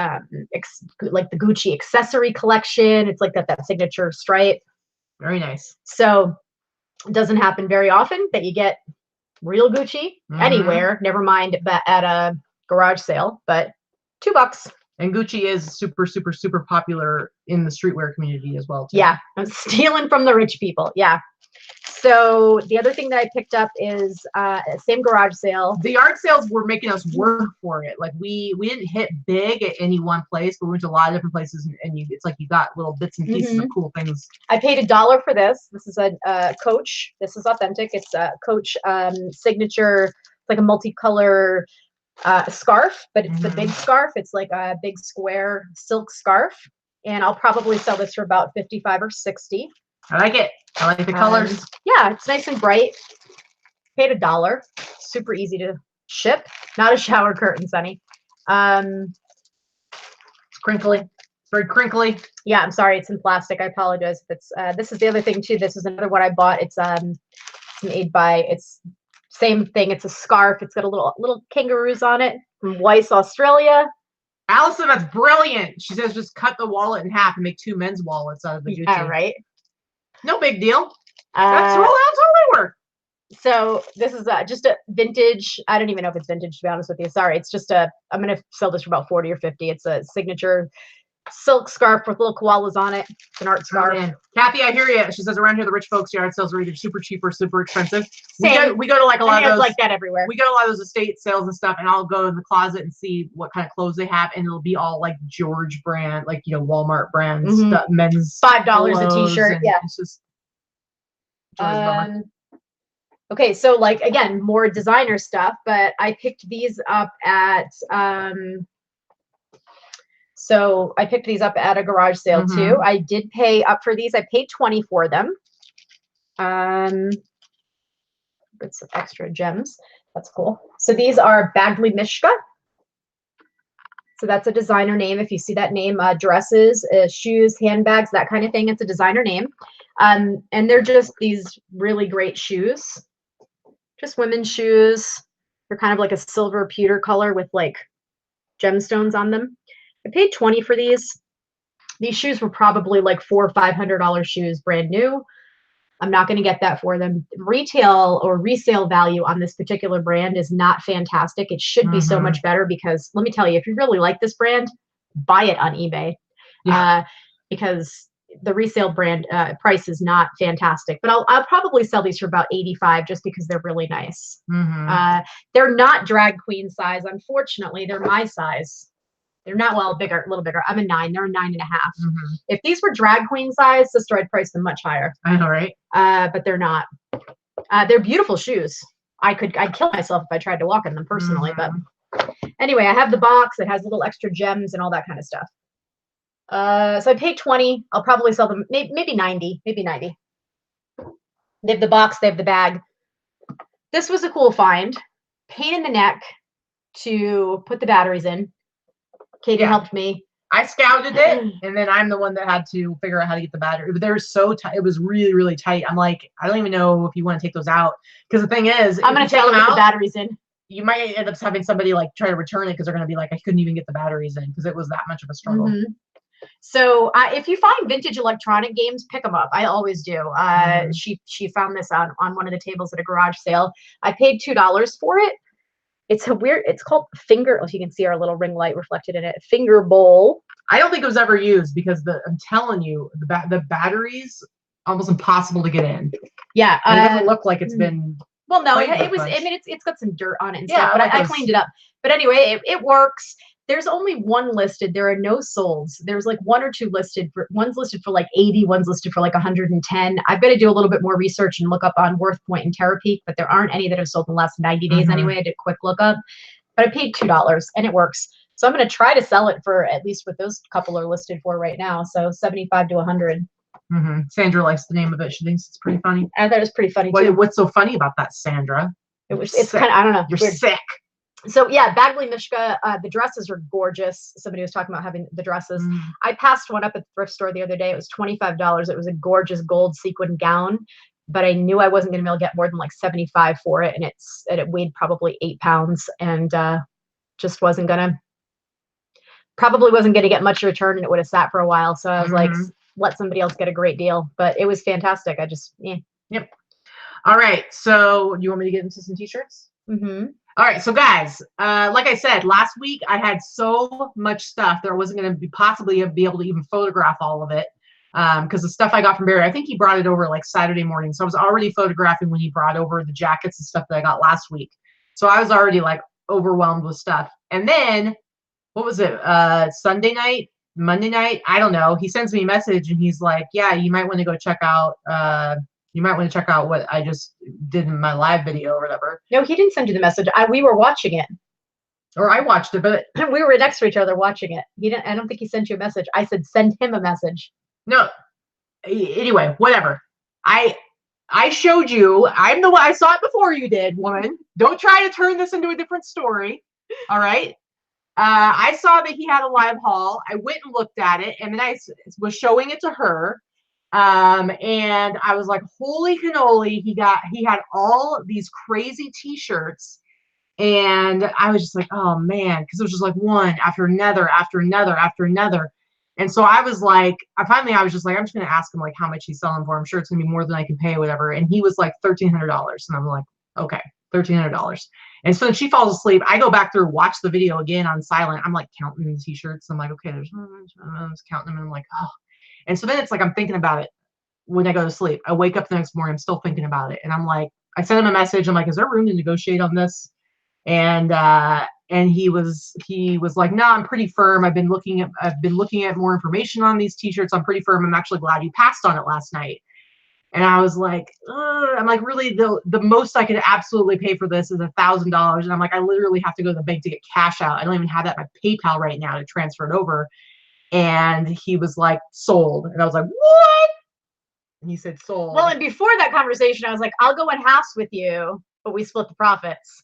like the Gucci Accessory collection. It's like that signature stripe. Very nice. So it doesn't happen very often that you get real Gucci anywhere, never mind at a garage sale, but $2. And Gucci is super, super, super popular in the streetwear community as well, too. Yeah, I'm stealing from the rich people. Yeah. So the other thing that I picked up is same garage sale. The yard sales were making us work for it. Like we didn't hit big at any one place, but we went to a lot of different places, and it's like you got little bits and pieces of cool things. I paid $1 for this. This is a Coach. This is authentic. It's a Coach signature. It's like a multicolor scarf, but it's the big scarf. It's like a big square silk scarf, and I'll probably sell this for about $55 or $60. I like it. I like the colors. Yeah, it's nice and bright. Paid $1. Super easy to ship. Not a shower curtain, Sunny. It's crinkly. It's very crinkly. Yeah, I'm sorry. It's in plastic. I apologize if it's. This is the other thing too. This is another one I bought. It's made by. It's same thing. It's a scarf. It's got a little kangaroos on it from Weiss, Australia. Allison, that's brilliant. She says just cut the wallet in half and make 2 men's wallets out of the Gucci. Yeah, right. No big deal. That's totally work. So this is just a vintage. I don't even know if it's vintage, to be honest with you. Sorry. It's just I'm going to sell this for about $40 or $50. It's a signature silk scarf with little koalas on it. It's an art scarf. Oh, Kathy, I hear you. She says around here the rich folks yard sales are either super cheap or super expensive. Same. We go to like a lot of those, like that everywhere. We go to a lot of those estate sales and stuff, and I'll go to the closet and see what kind of clothes they have, and it'll be all like George brand, like Walmart brand stuff, men's $5 a T-shirt. Yeah. It's just okay, so like again, more designer stuff, but I picked these up at So I picked these up at a garage sale too. I did pay up for these. I paid $20 for them. With some extra gems. That's cool. So these are Bagley Mishka. So that's a designer name. If you see that name, dresses, shoes, handbags, that kind of thing, it's a designer name. And they're just these really great shoes. Just women's shoes. They're kind of like a silver pewter color with like gemstones on them. I paid $20 for these. These shoes were probably like $400 or $500 shoes, brand new. I'm not going to get that for them. Retail or resale value on this particular brand is not fantastic. It should be so much better because let me tell you, if you really like this brand, buy it on eBay because the resale brand price is not fantastic. But I'll probably sell these for about $85 just because they're really nice. They're not drag queen size. Unfortunately, they're my size. They're not, well, bigger, a little bigger. I'm a 9. They're a 9.5. If these were drag queen size, sister, I'd price them much higher. I know, right? But they're not. They're beautiful shoes. I'd kill myself if I tried to walk in them personally. But anyway, I have the box. It has little extra gems and all that kind of stuff. So I paid $20. I'll probably sell them maybe $90. Maybe $90. They have the box. They have the bag. This was a cool find. Pain in the neck to put the batteries in. Katie helped me. I scouted it, and then I'm the one that had to figure out how to get the battery. But they were so tight. It was really, really tight. I'm like, I don't even know if you want to take those out. Because the thing is, I'm going to tell them to put the batteries in. You might end up having somebody like try to return it because they're going to be like, I couldn't even get the batteries in because it was that much of a struggle. So if you find vintage electronic games, pick them up. I always do. She found this on one of the tables at a garage sale. I paid $2 for it. It's called Finger. If you can see our little ring light reflected in it. Finger Bowl. I don't think it was ever used because I'm telling you, the batteries almost impossible to get in. Yeah. And it doesn't look like it's been. Well, no, cleaned it was. much. I mean, it's got some dirt on it and Yeah, stuff, but like I cleaned it up. But anyway, it works. There's only one listed. There are no solds. There's like one or two listed. One's listed for like 80. One's listed for like 110. I've got to do a little bit more research and look up on Worth Point and Terapeak, but there aren't any that have sold in the last 90 days anyway. I did a quick look up, but I paid $2 and it works. So I'm going to try to sell it for at least what those couple are listed for right now. So 75 to 100. Sandra likes the name of it. She thinks it's pretty funny. I thought it was pretty funny too. What's so funny about that, Sandra? It's kind of, I don't know. You're weird. sick. So yeah, Bagley Mishka, the dresses are gorgeous. Somebody was talking about having the dresses. I passed one up at the thrift store the other day. It was $25. It was a gorgeous gold sequin gown, but I knew I wasn't going to be able to get more than like 75 for it. And it weighed probably 8 pounds and just wasn't going to get much return, and it would have sat for a while. So I was like, let somebody else get a great deal, but it was fantastic. I just, Yep. All right. So you want me to get into some t-shirts? All right, so guys, like I said, last week I had so much stuff that I wasn't going to possibly be able to even photograph all of it because the stuff I got from Barry, I think he brought it over like Saturday morning. So I was already photographing when he brought over the jackets and stuff that I got last week. So I was already like overwhelmed with stuff. And then, what was it, Sunday night, Monday night? I don't know. He sends me a message and he's like, yeah, you might want to go check out what I just did in my live video or whatever. No, he didn't send you the message. We were watching it. Or I watched it, but we were next to each other watching it. I don't think he sent you a message. I said, send him a message. No. Anyway, whatever. I showed you. I'm the one. I saw it before you did, woman. Don't try to turn this into a different story. All right. I saw that he had a live haul. I went and looked at it, and then I was showing it to her. And I was like, holy cannoli, he had all these crazy t-shirts, and I was just like, oh man, because it was just like one after another after another after another. And so I was like, I was just like, I'm just gonna ask him like how much he's selling for. I'm sure it's gonna be more than I can pay, whatever. And he was like $1,300, and I'm like, okay, $1,300. And so then she falls asleep. I go back through, watch the video again on silent. I'm like counting the t-shirts. I'm like, okay, there's counting them, and I'm like, oh. And so then it's like I'm thinking about it when I go to sleep. I wake up the next morning, I'm still thinking about it. And I'm like, I sent him a message. I'm like, is there room to negotiate on this? And he was like, no, I'm pretty firm. I've been looking at more information on these t-shirts. I'm pretty firm. I'm actually glad you passed on it last night. And I was like, I'm like, really, the most I could absolutely pay for this is $1,000. And I'm like, I literally have to go to the bank to get cash out. I don't even have that in my PayPal right now to transfer it over. And he was like, sold. And I was like, what? And he said, sold. Well, and before that conversation, I was like, I'll go in halves with you, but we split the profits.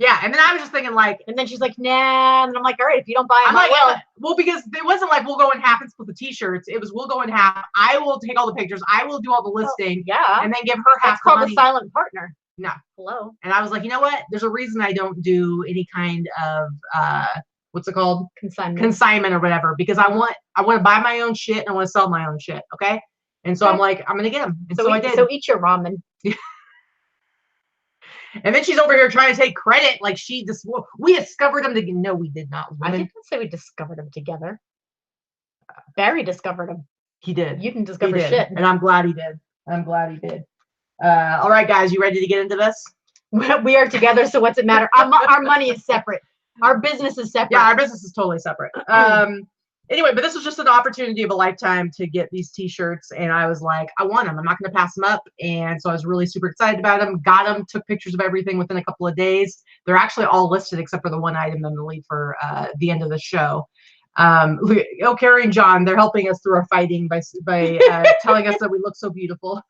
Yeah. And then I was just thinking like, and then she's like, nah. And I'm like, all right, if you don't buy them, I'm like, well, because it wasn't like we'll go in half and split the t-shirts. It was, we'll go in half. I will take all the pictures. I will do all the listing. Yeah. And then give her half. That's called a silent partner. No. Hello. And I was like, you know what? There's a reason I don't do any kind of, what's it called? Consignment or whatever, because I want to buy my own shit and I want to sell my own shit. Okay. And so I'm like, I'm going to get them. And so I did. So eat your ramen. And then she's over here trying to take credit. Like we discovered them together. No, we did not. I didn't say we discovered them together. Barry discovered them. He did. You didn't discover shit. And I'm glad he did. All right, guys, you ready to get into this? We are together, so what's it matter? Our money is separate. Our business is separate. Yeah, our business is totally separate. Anyway, but this was just an opportunity of a lifetime to get these t-shirts, and I was like, I want them. I'm not going to pass them up. And so I was really super excited about them. Got them, took pictures of everything within a couple of days. They're actually all listed except for the one item I'm going to leave for the end of the show. Carrie and John, they're helping us through our fighting by telling us that we look so beautiful.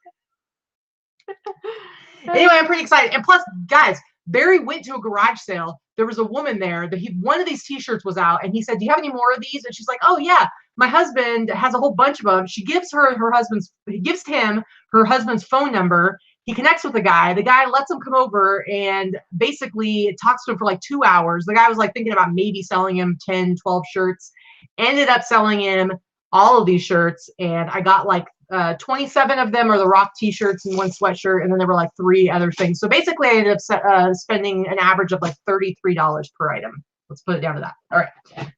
Anyway, I'm pretty excited. And plus, guys, Barry went to a garage sale. There was a woman there that one of these t-shirts was out, and he said, do you have any more of these? And she's like, oh yeah, my husband has a whole bunch of them. She gives he gives him her husband's phone number. He connects with the guy lets him come over and basically talks to him for like 2 hours. The guy was like thinking about maybe selling him 10, 12 shirts, ended up selling him all of these shirts. And I got like 27 of them are the Rock t-shirts and one sweatshirt, and then there were like 3 other things. So basically I ended up spending an average of like $33 per item. Let's put it down to that. All right,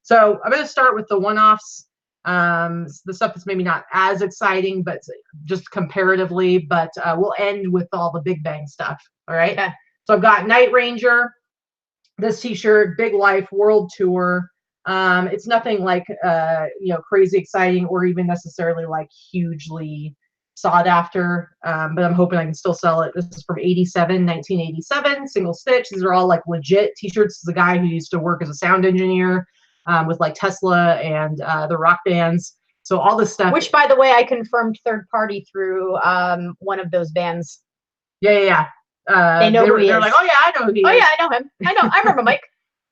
so I'm going to start with the one-offs. The stuff that's maybe not as exciting, but just comparatively. But we'll end with all the big bang stuff. All right. Okay. So I've got Night Ranger, this T-shirt, Big Life World Tour. It's nothing like crazy exciting or even necessarily like hugely sought after, but I'm hoping I can still sell it. This is from 1987, single stitch. These are all like legit T-shirts. This is a guy who used to work as a sound engineer with like Tesla and the rock bands. So all this stuff. Which, by the way, I confirmed third party through one of those bands. Yeah. They know who he is. They're like, oh yeah, I know who he is. Oh yeah, I know him. I remember Mike.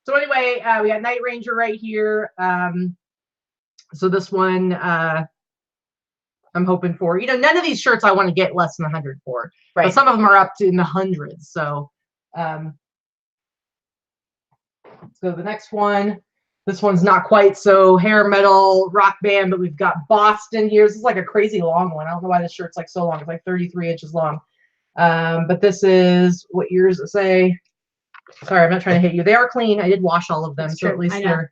So anyway, we got Night Ranger right here. So this one, I'm hoping for, none of these shirts I want to get less than 100 for. Right. But some of them are up to in the hundreds. So, so the next one, this one's not quite so hair metal rock band, but we've got Boston here. This is like a crazy long one. I don't know why this shirt's like so long. It's like 33 inches long. But this is, what years it say? Sorry, I'm not trying to hit you. They are clean. I did wash all of them, so at least they're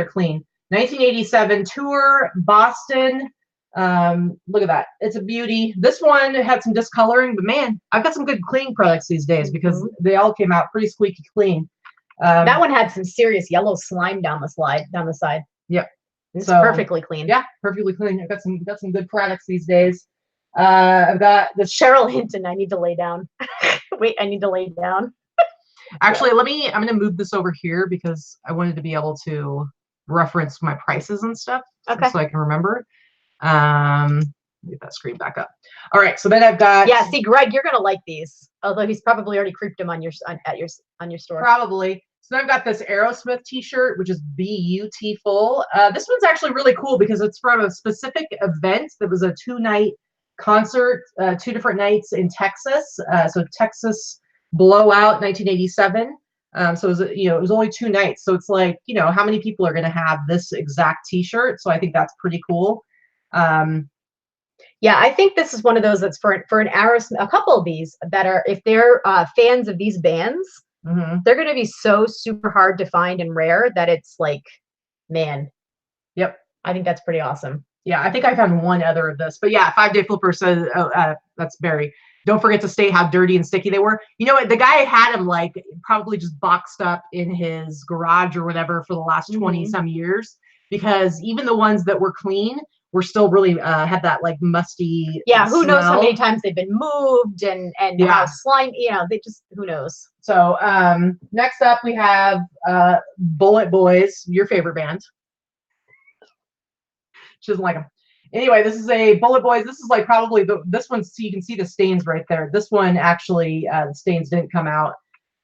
clean. 1987 tour, Boston. Look at that. It's a beauty. This one had some discoloring, but man, I've got some good clean products these days because they all came out pretty squeaky clean. That one had some serious yellow slime down the side. Yep. It's perfectly clean. Yeah, perfectly clean. I've got some good products these days. I've got the Cheryl Hinton. I need to lay down. Wait, I need to lay down. Actually, I'm going to move this over here because I wanted to be able to reference my prices and stuff. Okay. So I can remember. Get that screen back up. All right. So then I've got. Yeah. See, Greg, you're going to like these. Although he's probably already creeped them on your store. Probably. So I've got this Aerosmith T-shirt, which is beautiful. This one's actually really cool because it's from a specific event. That was a 2-night concert, 2 different nights in Texas. So Texas Blowout 1987. So it was only 2 nights. So it's like, how many people are going to have this exact T-shirt? So I think that's pretty cool. Yeah, I think this is one of those that's for an Aerosmith. A couple of these that are, if they're fans of these bands, they're going to be so super hard to find and rare that it's like, man. Yep. I think that's pretty awesome. Yeah, I think I found one other of this, but yeah, 5-Day Flipper says, that's Barry. Don't forget to state how dirty and sticky they were. You know what? The guy had them like probably just boxed up in his garage or whatever for the last 20 some years, because even the ones that were clean were still really had that like musty. Yeah. Who knows how many times they've been moved and how slime, they just, who knows? So next up we have Bullet Boys, your favorite band. She doesn't like them. Anyway, this is a Bullet Boys. This is like probably this one. So you can see the stains right there. This one actually, the stains didn't come out.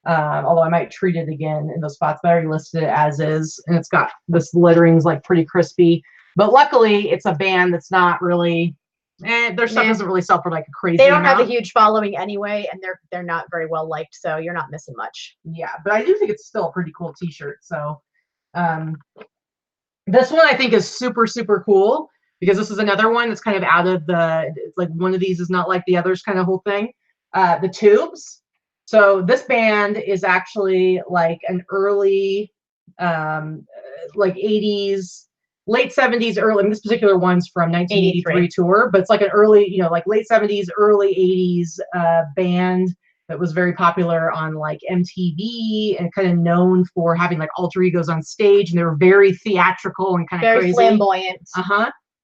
Although I might treat it again in those spots, but I already listed it as is, and it's got this lettering's like pretty crispy. But luckily, it's a band that's not really. Their stuff doesn't really sell for like a crazy. They don't have a huge following anyway, and they're not very well liked, so you're not missing much. Yeah, but I do think it's still a pretty cool T-shirt. So, this one I think is super super cool, because this is another one that's kind of out of the, it's like one of these is not like the others kind of whole thing. The Tubes. So this band is actually like an early, like 80s, late 70s, early, this particular one's from 1983 tour, but it's like an early, like late 70s, early 80s band that was very popular on like MTV and kind of known for having like alter egos on stage. And they were very theatrical and kind of very crazy. Flamboyant.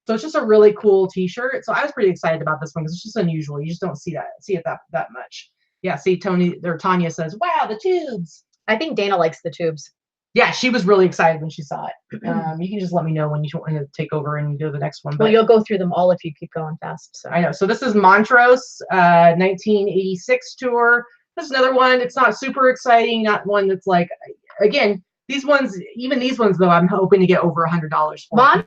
So it's just a really cool T-shirt. So I was pretty excited about this one because it's just unusual. You just don't see it that much. Yeah, see, Tanya says, wow, the Tubes. I think Dana likes the Tubes. Yeah, she was really excited when she saw it. You can just let me know when you want to take over and do the next one. Well, you'll go through them all if you keep going fast. So. I know. So this is Montrose, 1986 tour. This is another one. It's not super exciting. Not one that's like, again, even these ones, though, I'm hoping to get over $100 for. Montrose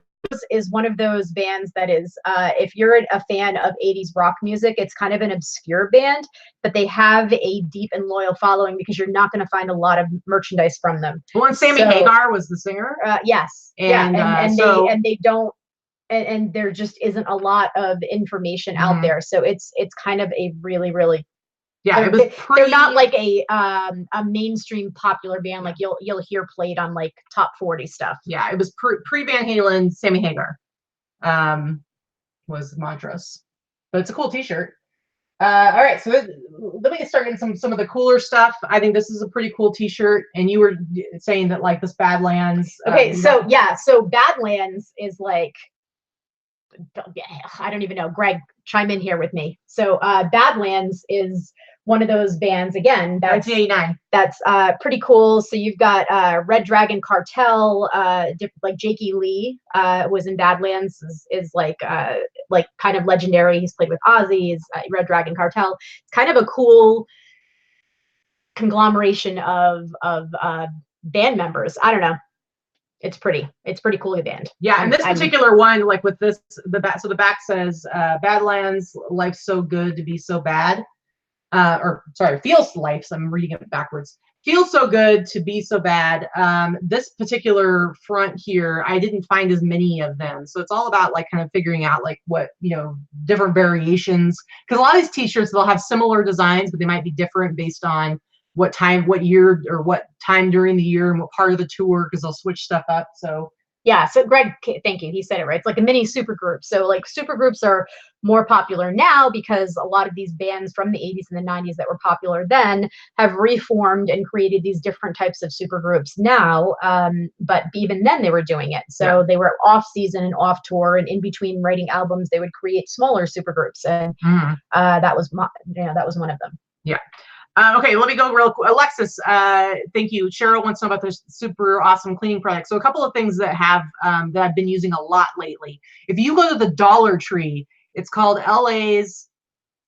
is one of those bands that is, if you're a fan of 80s rock music, it's kind of an obscure band, but they have a deep and loyal following because you're not going to find a lot of merchandise from them. Well, and Sammy Hagar was the singer. Yes. And there just isn't a lot of information out there. So it's kind of a really, really. Yeah, they're not like a mainstream popular band like you'll hear played on like top 40 stuff. Yeah, it was pre Van Halen, Sammy Hagar. Was Montrose. But it's a cool T-shirt. All right, so let me get started in some of the cooler stuff. I think this is a pretty cool T-shirt, and you were saying that like this Badlands. Okay, so yeah, so Badlands is like, I don't even know. Greg, chime in here with me. So Badlands is one of those bands, again, that's 1989. That's pretty cool. So you've got Red Dragon Cartel, like Jakey Lee was in Badlands, is like kind of legendary. He's played with Ozzy, Red Dragon Cartel. It's kind of a cool conglomeration of band members. I don't know. It's pretty cool band. Yeah, and this particular one, like with this, the back says, Badlands, life's so good to be so bad. Or sorry, feels life. So I'm reading it backwards. Feels so good to be so bad. This particular front here, I didn't find as many of them. So it's all about like kind of figuring out like what, different variations. Because a lot of these T-shirts, they'll have similar designs, but they might be different based on what time, what year, or what time during the year and what part of the tour, because they'll switch stuff up. So yeah, so Greg, thank you. He said it right. It's like a mini supergroup. So like supergroups are more popular now because a lot of these bands from the 80s and the 90s that were popular then have reformed and created these different types of supergroups now. But even then they were doing it. So they were off season and off tour, and in between writing albums, they would create smaller supergroups. And that was one of them. Yeah. Okay, let me go real quick. Alexis, thank you. Cheryl wants to know about this super awesome cleaning product. So a couple of things that have that I've been using a lot lately. If you go to the Dollar Tree, it's called LA's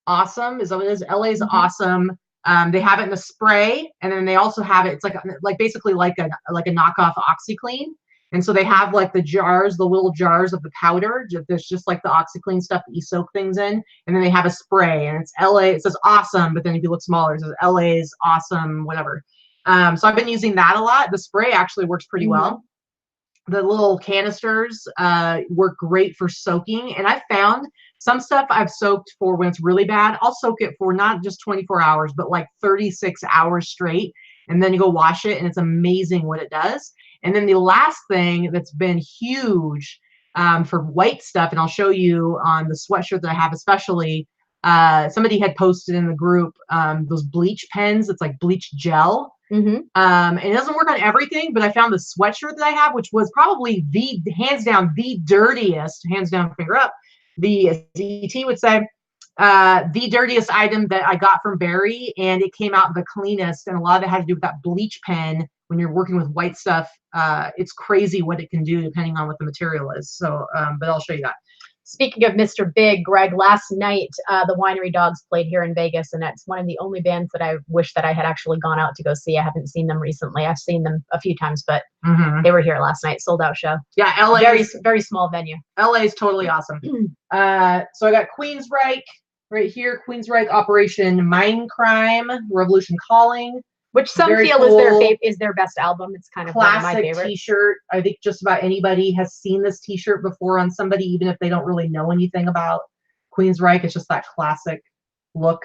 Awesome. Is that what it is? LA's Awesome. They have it in a spray, and then they also have it. It's like basically like a knockoff OxyClean. And so they have like the jars, the little jars of the powder. There's just like the OxyClean stuff that you soak things in. And then they have a spray, and it's LA. It says awesome, but then if you look smaller, it says LA's Awesome, whatever. So I've been using that a lot. The spray actually works pretty well. The little canisters work great for soaking. And I found some stuff I've soaked for when it's really bad. I'll soak it for not just 24 hours, but like 36 hours straight. And then you go wash it, and it's amazing what it does. And then the last thing that's been huge for white stuff, and I'll show you on the sweatshirt that I have especially, somebody had posted in the group those bleach pens. It's like bleach gel. And it doesn't work on everything, but I found the sweatshirt that I have, which was probably hands down the dirtiest, hands down finger up, the ET would say, the dirtiest item that I got from Barry, and it came out the cleanest. And a lot of it had to do with that bleach pen. When you're working with white stuff, it's crazy what it can do depending on what the material is. So, but I'll show you that. Speaking of Mr. Big, Greg, last night the Winery Dogs played here in Vegas, and that's one of the only bands that I wish that I had actually gone out to go see. I haven't seen them recently. I've seen them a few times, but they were here last night, sold out show. Yeah, LA, very small venue. LA is totally awesome. So I got Queensryche right here. Queensryche Operation Mindcrime, Revolution Calling. Which some feel cool. is their best album. It's kind of classic one of my favorite. T-shirt. I think just about anybody has seen this T-shirt before on somebody, even if they don't really know anything about Queensryche. It's just that classic look,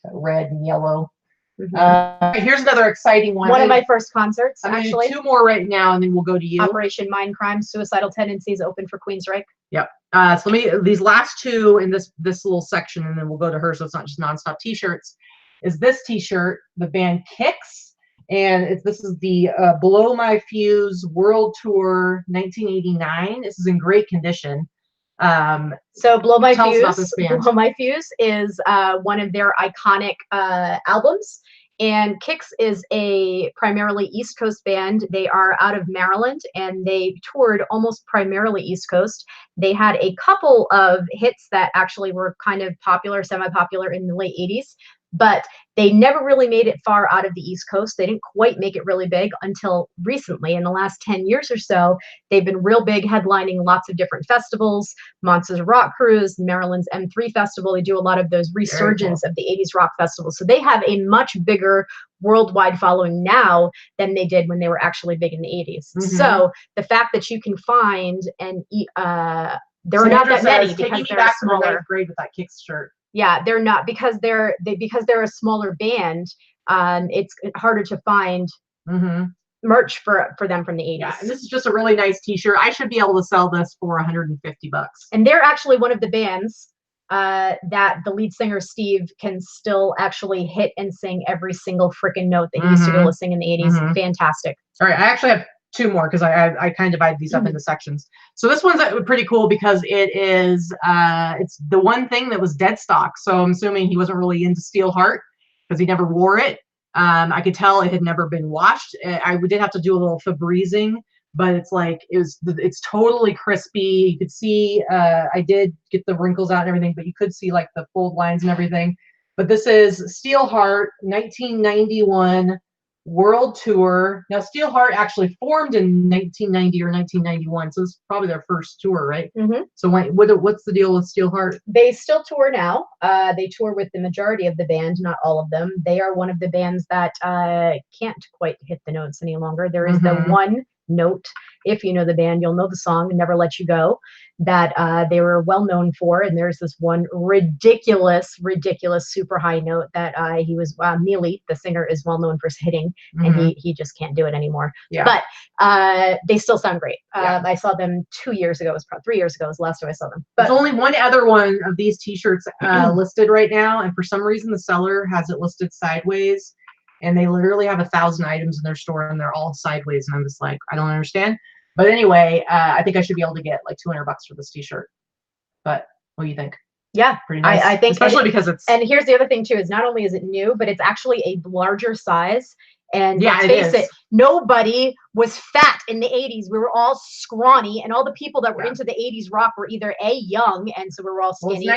that red and yellow. Here's another exciting one. One of my first concerts, actually. Two more right now, and then we'll go to you. Operation Mindcrime, Suicidal Tendencies, open for Queensryche. Yep. So these last two in this little section, and then we'll go to her, so it's not just nonstop T-shirts. Is this T-shirt, the band Kix, and this is the Blow My Fuse World Tour 1989. This is in great condition. So Blow My Fuse is one of their iconic albums, and Kix is a primarily East Coast band. They are out of Maryland, and they toured almost primarily East Coast. They had a couple of hits that actually were kind of popular, semi-popular in the late 80s. But they never really made it far out of the East Coast. They didn't quite make it really big until recently. In the last 10 years or so, they've been real big, headlining lots of different festivals, Monsters Rock Cruise, Maryland's M3 Festival. They do a lot of those resurgence of the 80s rock festivals. So they have a much bigger worldwide following now than they did when they were actually big in the 80s. So the fact that you can find, and there are not that many because they're smaller. Grade with that Kix shirt. Yeah, they're not, because they're a smaller band. It's harder to find merch for them from the 80s. Yeah, and this is just a really nice T-shirt. I should be able to sell this for $150. And they're actually one of the bands that the lead singer Steve can still actually hit and sing every single freaking note that he used to be able to sing in the 80s. Fantastic. All right, I actually have two more because I kind of divide these up into sections. So this one's pretty cool because it is it's the one thing that was dead stock. So I'm assuming he wasn't really into Steel Heart because he never wore it. I could tell it had never been washed. I did have to do a little Febrezing, but it's like it's totally crispy. You could see I did get the wrinkles out and everything, but you could see like the fold lines and everything. But this is Steel Heart 1991 World Tour. Now Steel Heart actually formed in 1990 or 1991, so this is probably their first tour, right? So what's the deal with Steel Heart? They still tour now. They tour with the majority of the band, not all of them. They are one of the bands that can't quite hit the notes any longer. There is the one note, if you know the band, you'll know the song Never Let You Go, that they were well known for. And there's this one ridiculous super high note that he was Neely, the singer, is well known for hitting, and he just can't do it anymore. But they still sound great. I saw them 2 years ago. It was probably 3 years ago was the last time I saw them. But there's only one other one of these T-shirts listed right now, and for some reason the seller has it listed sideways. And they literally have 1,000 items in their store, and they're all sideways. And I'm just like, I don't understand. But anyway, I think I should be able to get like $200 for this T-shirt. But what do you think? Yeah, pretty nice. I think, especially because it's. And here's the other thing too: is not only is it new, but it's actually a larger size. And let's face it, nobody was fat in the 80s. We were all scrawny, and all the people that were into the 80s rock were either young, and so we were all skinny,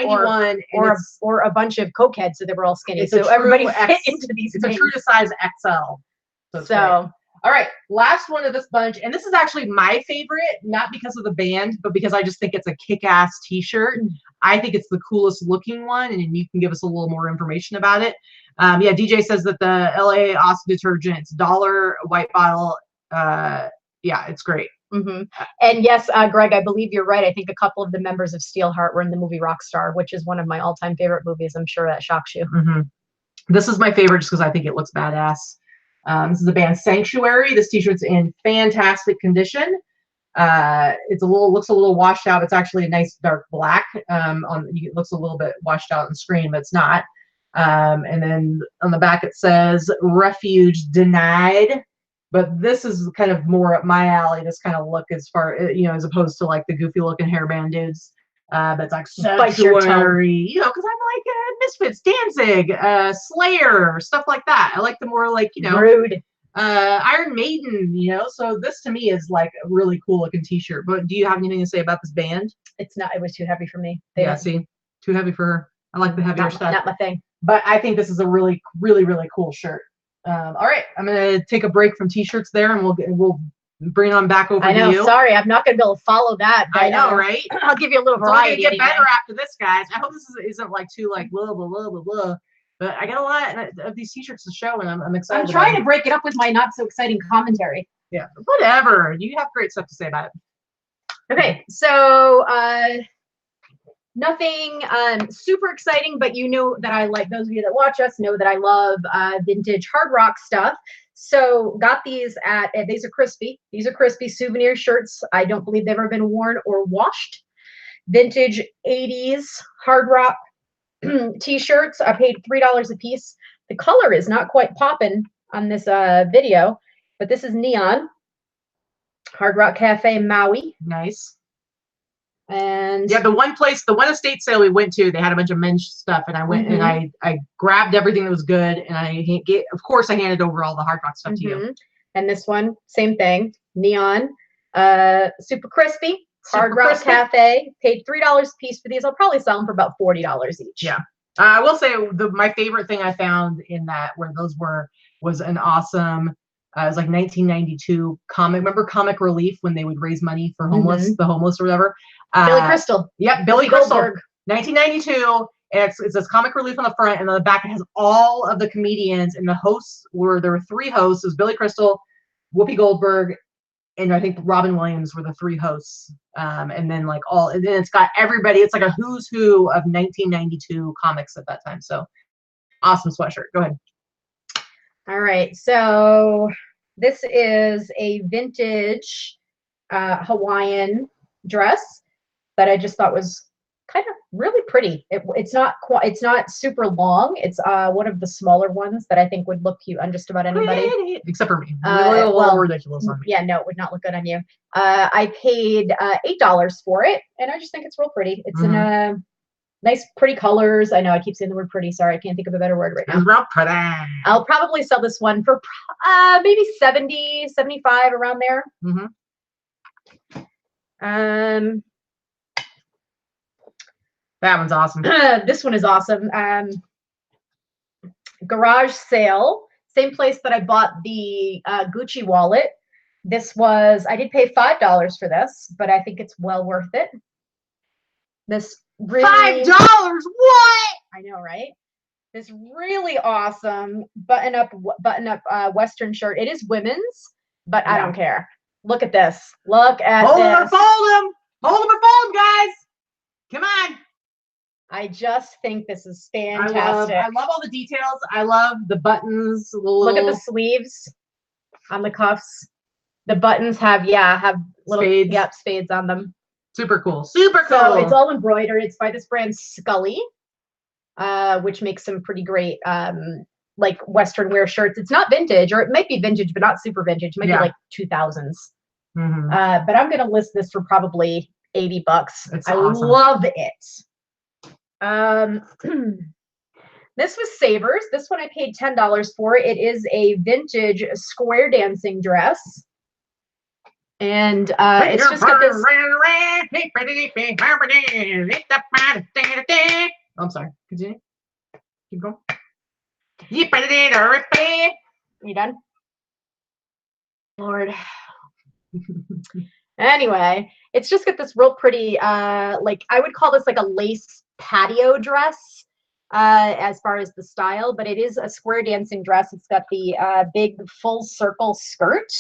or a bunch of cokeheads, so they were all skinny. So everybody fit into these. It's a true to size XL. So all right, last one of this bunch, and this is actually my favorite, not because of the band, but because I just think it's a kick-ass T-shirt. I think it's the coolest looking one, and you can give us a little more information about it. Yeah, DJ says that the LA Austin detergent, it's $1 white bottle. Yeah, it's great. And yes, Greg, I believe you're right. I think a couple of the members of Steel Heart were in the movie Rockstar, which is one of my all-time favorite movies. I'm sure that shocks you. This is my favorite just because I think it looks badass. This is the band Sanctuary. This T-shirt's in fantastic condition. It looks a little washed out. It's actually a nice dark black. It looks a little bit washed out on the screen, but it's not. And then on the back it says "Refuge Denied." But this is kind of more up my alley. This kind of look, as far as opposed to like the goofy looking hairband dudes. That's like Sanctuary, because I'm like Misfits, Danzig, Slayer, stuff like that. I like the more like rude Iron Maiden, So this to me is like a really cool looking T-shirt. But do you have anything to say about this band? It's not. It was too heavy for me. See, too heavy for her. I like the heavier stuff. Not my thing. But I think this is a really, really, really cool shirt. All right, I'm gonna take a break from T-shirts there, and we'll bring it on back over to you. I know. Sorry, I'm not gonna be able to follow that. I know, right? I'll give you a little variety. It's only gonna get better after this, guys. I hope this isn't like too like blah blah blah blah blah. But I got a lot of these T-shirts to show, and I'm excited. I'm trying to break it up with my not so exciting commentary. Yeah, whatever. You have great stuff to say about it. Okay, so nothing super exciting, but you know that I like, those of you that watch us know that I love vintage hard rock stuff. So got these these are crispy. These are crispy souvenir shirts. I don't believe they've ever been worn or washed. Vintage 80s hard rock T-shirts. I paid $3 a piece. The color is not quite popping on this video, but this is neon. Hard Rock Cafe Maui. Nice. And yeah, the one estate sale we went to, they had a bunch of men's stuff, and I went and I grabbed everything that was good, and of course I handed over all the hard rock stuff to you. And this one, same thing, neon, super crispy, Hard Rock Cafe. Paid $3 a piece for these. I'll probably sell them for about $40 each. Yeah, I will say my favorite thing I found in that where those was an awesome. It was like 1992 comic. Remember Comic Relief when they would raise money for the homeless or whatever? Billy Crystal. Yep, Billy Crystal. 1992. It says Comic Relief on the front, and on the back it has all of the comedians, and the hosts there were 3 hosts. It was Billy Crystal, Whoopi Goldberg, and I think Robin Williams were the 3 hosts. And then and then it's got everybody. It's like a who's who of 1992 comics at that time. So awesome sweatshirt. Go ahead. All right, so This is a vintage Hawaiian dress that I just thought was kind of really pretty. It's not super long. It's one of the smaller ones that I think would look cute on just about anybody. Except for me. Well, ridiculous on me. Yeah, no, it would not look good on you. I paid $8 for it, and I just think it's real pretty. It's in a nice, pretty colors. I know I keep saying the word pretty. Sorry, I can't think of a better word right now. Real pretty. I'll probably sell this one for maybe 70, 75 around there. That one's awesome. This one is awesome. Garage sale. Same place that I bought the Gucci wallet. I did pay $5 for this, but I think it's well worth it. This really, $5? What? I know, right? This really awesome button-up Western shirt. It is women's, but I don't care. Look at this. Look at Hold this. them or fold them. Hold them or fold them, guys. Come on. I just think this is fantastic. I love all the details. I love the buttons. Look at the sleeves on the cuffs. The buttons have little spades. Yep, spades on them. Super cool. Super cool. So it's all embroidered. It's by this brand Scully, which makes some pretty great like Western wear shirts. It's not vintage, or it might be vintage, but not super vintage. It might be like 2000s. But I'm gonna list this for probably $80. It's I awesome. love it. This was Savers. This one I paid $10 for. It is a vintage square dancing dress. And it's just got this. I'm sorry. Continue. Keep going. Are you done? Lord. Anyway, it's just got this real pretty, like I would call this like a lace patio dress as far as the style, but it is a square dancing dress. It's got the big full circle skirt,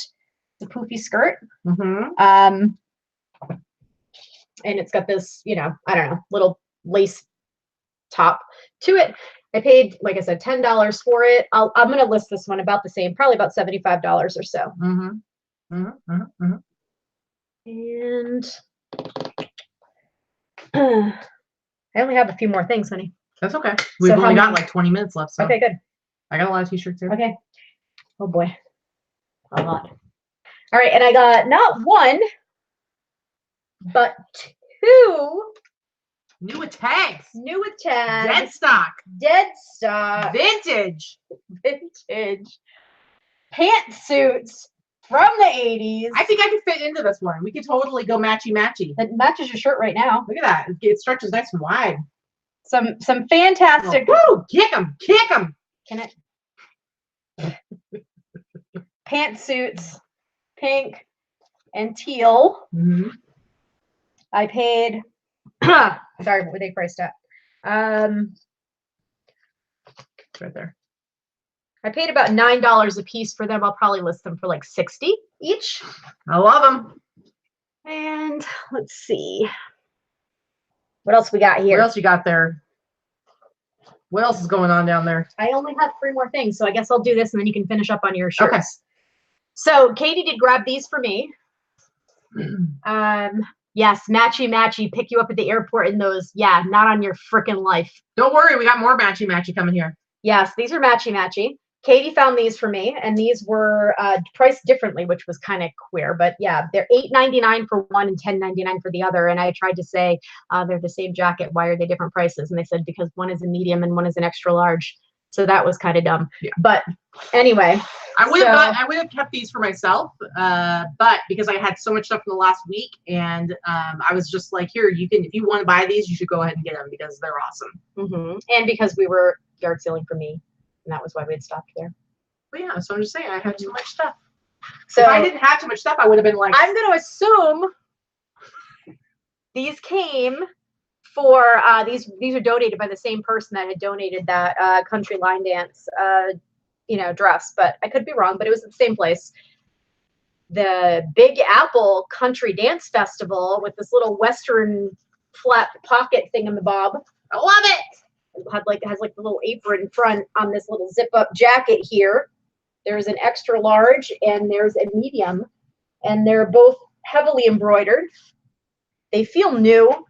the poofy skirt, and it's got this, you know, I don't know, little lace top to it. I paid, like I said, $10 for it. I'm gonna list this one about the same, probably about $75 or so. And I only have a few more things, honey. That's okay. We've only got like 20 minutes left. So. Okay, good. I got a lot of t-shirts here. Okay. Oh boy. A lot. All right, and I got not one, but two. New with tags. New with tags. Dead stock. Dead stock. Vintage. Vintage. Pantsuits from the 80s. I think I could fit into this one. We could totally go matchy-matchy. That matches your shirt right now. Look at that. It stretches nice and wide. Some fantastic. Oh, woo! Kick them. Kick them. Can it? Pantsuits, pink and teal. I paid. Sorry, what were they priced at? It's right there. I paid about $9 a piece for them. I'll probably list them for like 60 each. I love them. And let's see. What else we got here? What else you got there? What else is going on down there? I only have 3 more things, so I guess I'll do this and then you can finish up on your shirts. Okay. So Katie did grab these for me. Yes, matchy-matchy. Pick you up at the airport in those. Yeah, not on your frickin' life. Don't worry, we got more matchy-matchy coming here. Yes, these are matchy-matchy. Katie found these for me, and these were priced differently, which was kind of queer. But yeah, they're $8.99 for one and $10.99 for the other. And I tried to say they're the same jacket. Why are they different prices? And they said because one is a medium and one is an extra large. So that was kind of dumb. Yeah. But anyway, I would have kept these for myself, but because I had so much stuff in the last week, and I was just like, here, you can, if you want to buy these, you should go ahead and get them because they're awesome. And because we were yard selling for me. And that was why we had stopped there. But yeah, so I'm just saying I had too much stuff. So if I didn't have too much stuff, I would have been like, I'm going to assume these came for these are donated by the same person that had donated that country line dance dress, but I could be wrong, but it was at the same place. The Big Apple Country Dance Festival with this little Western flat pocket thingamabob. I love it. It has like the little apron front on this little zip up jacket here. There's an extra large and there's a medium, and they're both heavily embroidered. They feel new.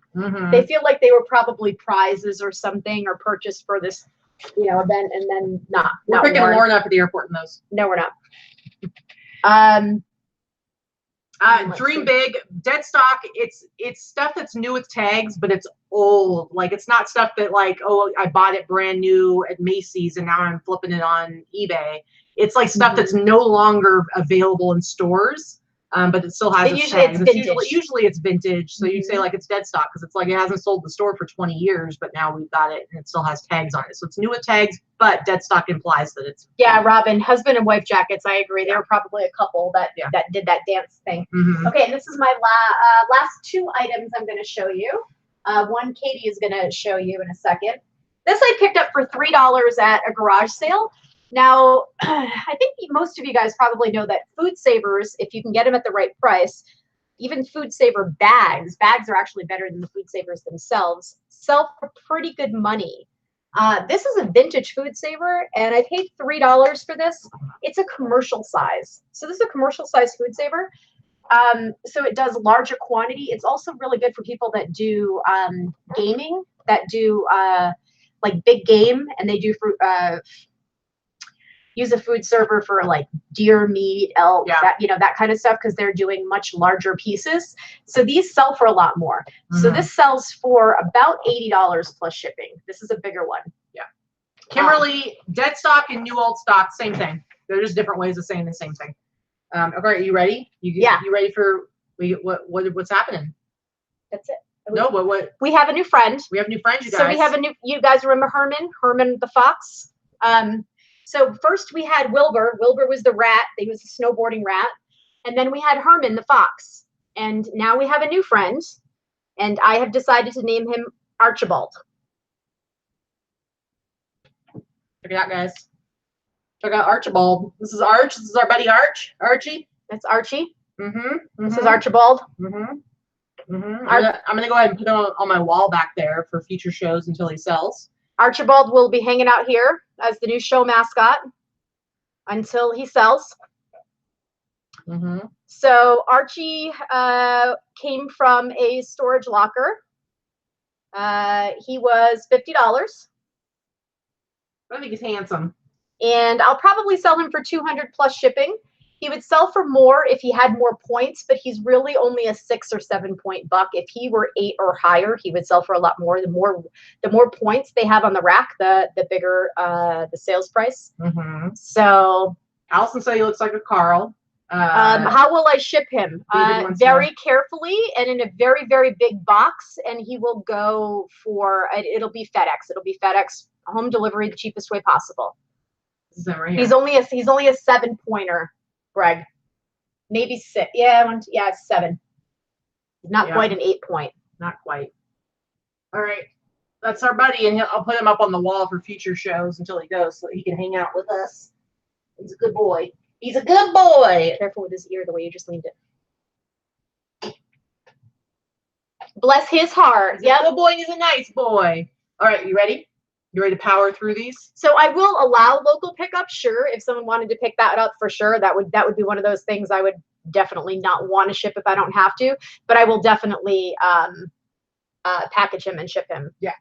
They feel like they were probably prizes or something, or purchased for this, you know, event, and then not. We're picking Lauren up at the airport in those. No, we're not. Dream big, dead stock. It's stuff that's new with tags, but it's old. Like, it's not stuff that, like, oh, I bought it brand new at Macy's and now I'm flipping it on eBay. It's like stuff that's no longer available in stores. But it still has its tags. Usually it's vintage. So you'd say like it's dead stock because it's like it hasn't sold the store for 20 years, but now we've got it and it still has tags on it. So it's new with tags, but dead stock implies that it's. Yeah, Robin, husband and wife jackets. I agree. There were probably a couple that did that dance thing. Okay, and this is my last two items I'm going to show you. One Katie is going to show you in a second. This I picked up for $3 at a garage sale. Now, I think most of you guys probably know that Food Savers, if you can get them at the right price, even Food Saver bags are actually better than the Food Savers themselves, sell for pretty good money. This is a vintage Food Saver, and I paid $3 for this. It's a commercial size. So this is a commercial size Food Saver. So it does larger quantity. It's also really good for people that do gaming, that do like big game, and they do use a food server for like deer meat, elk, that, you know, that kind of stuff, because they're doing much larger pieces. So these sell for a lot more. So this sells for about $80 plus shipping. This is a bigger one. Yeah. Kimberly, dead stock and new old stock, same thing. They're just different ways of saying the same thing. Okay, are you ready? You ready for what's happening? That's it. No, but what? We have a new friend. We have new friends, you guys. So we have you guys remember Herman the fox? So first we had Wilbur. Wilbur was the rat. He was a snowboarding rat. And then we had Herman the fox. And now we have a new friend. And I have decided to name him Archibald. Check it out, guys. Check out Archibald. This is Arch. This is our buddy Arch. Archie. That's Archie. This is Archibald. I'm gonna go ahead and put him on my wall back there for future shows until he sells. Archibald will be hanging out here as the new show mascot until he sells. So Archie came from a storage locker. He was $50. I think he's handsome. And I'll probably sell him for $200 plus shipping. He would sell for more if he had more points, but he's really only a 6 or 7 point buck. If he were 8 or higher, he would sell for a lot more. The more points they have on the rack, the bigger the sales price. So Allison said he looks like a Carl. How will I ship him? Very carefully and in a very, very big box, and he will go for it'll be FedEx. It'll be FedEx home delivery, the cheapest way possible. Is that right here? He's only a 7 pointer. Greg, maybe 6. Yeah, 7. Not quite an 8 point. Not quite. All right, that's our buddy, and I'll put him up on the wall for future shows until he goes, so he can hang out with us. He's a good boy. He's a good boy. Careful with his ear, the way you just leaned it. Bless his heart. He's a good boy. He's a nice boy. All right, you ready? You ready to power through these? So I will allow local pickup, sure. If someone wanted to pick that up, for sure, that would be one of those things I would definitely not want to ship if I don't have to. But I will definitely package him and ship him. Yeah.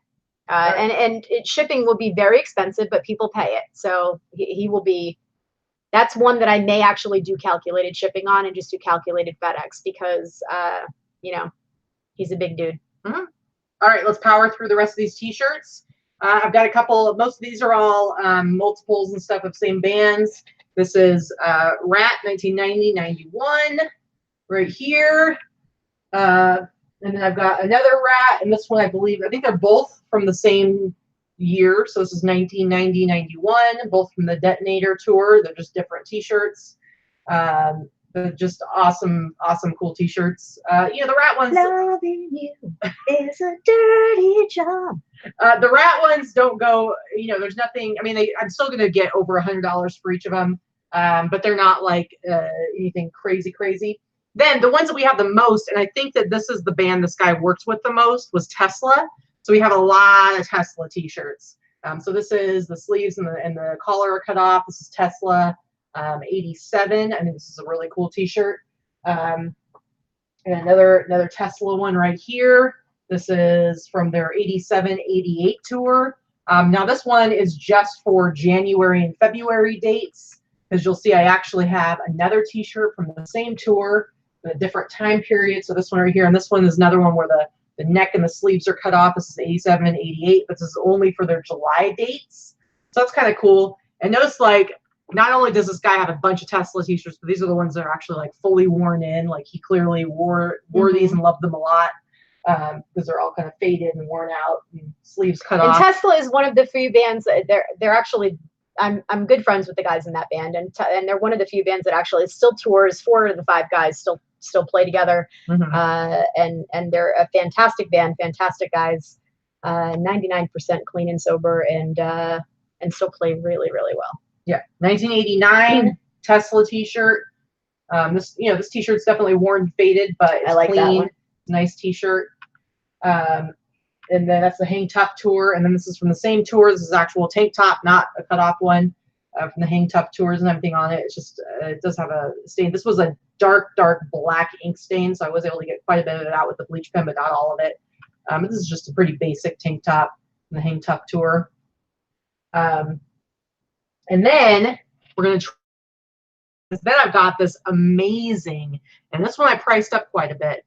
And shipping will be very expensive, but people pay it. So he will be. That's one that I may actually do calculated shipping on and just do calculated FedEx because you know, he's a big dude. All right, let's power through the rest of these T-shirts. I've got a couple. Most of these are all multiples and stuff of same bands. This is Rat 1990-91 right here. And then I've got another Rat, and this one I think they're both from the same year. So this is 1990-91, both from the Detonator tour. They're just different T-shirts. They're just awesome, cool T-shirts. You know, the Rat ones. Loving you is a dirty job. The Rat ones don't go. You know, there's nothing. I mean, I'm still gonna get over $100 for each of them, but they're not like anything crazy. Then the ones that we have the most, and I think that this is the band this guy works with the most, was Tesla. So we have a lot of Tesla T-shirts. So this is the sleeves and the collar are cut off. This is Tesla. 87. I mean, this is a really cool T-shirt. And another Tesla one right here. This is from their 87-88 tour. Now this one is just for January and February dates, because you'll see I actually have another T-shirt from the same tour in a different time period. So this one right here, and this one is another one where the neck and the sleeves are cut off. This is 87 and 88, but this is only for their July dates. So that's kind of cool. And notice, like, not only does this guy have a bunch of Tesla T-shirts, but these are the ones that are actually like fully worn in. Like he clearly wore these and loved them a lot, because they're all kind of faded and worn out and sleeves cut off. And Tesla is one of the few bands that they're actually, I'm good friends with the guys in that band, and they're one of the few bands that actually still tours. 4 of the 5 guys still play together, and they're a fantastic band, fantastic guys, 99% clean and sober, and still play really, really well. Yeah, 1989 Tesla T-shirt. This T-shirt's definitely worn and faded, but it's I like clean. that one. Nice T-shirt. And then that's the Hang Tough tour, and then this is from the same tour. This is actual tank top, not a cut off one, from the Hang Tough tours and everything on it. It's just it does have a stain. This was a dark black ink stain, so I was able to get quite a bit of it out with the bleach pen, but not all of it. This is just a pretty basic tank top from the Hang Tough tour. And then we're going to try, then I've got this amazing, and this one I priced up quite a bit.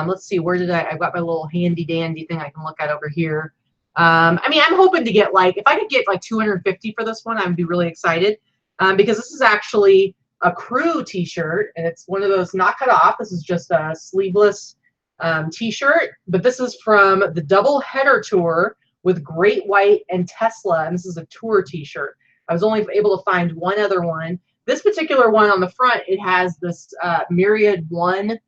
Let's see, where did I've got my little handy dandy thing I can look at over here. I mean, I'm hoping to get, like, if I could get like 250 for this one, I would be really excited, because this is actually a crew T-shirt, and it's one of those not cut off. This is just a sleeveless T-shirt, but this is from the double header tour with Great White and Tesla, and this is a tour T-shirt. I was only able to find one other one. This particular one on the front, it has this Myriad One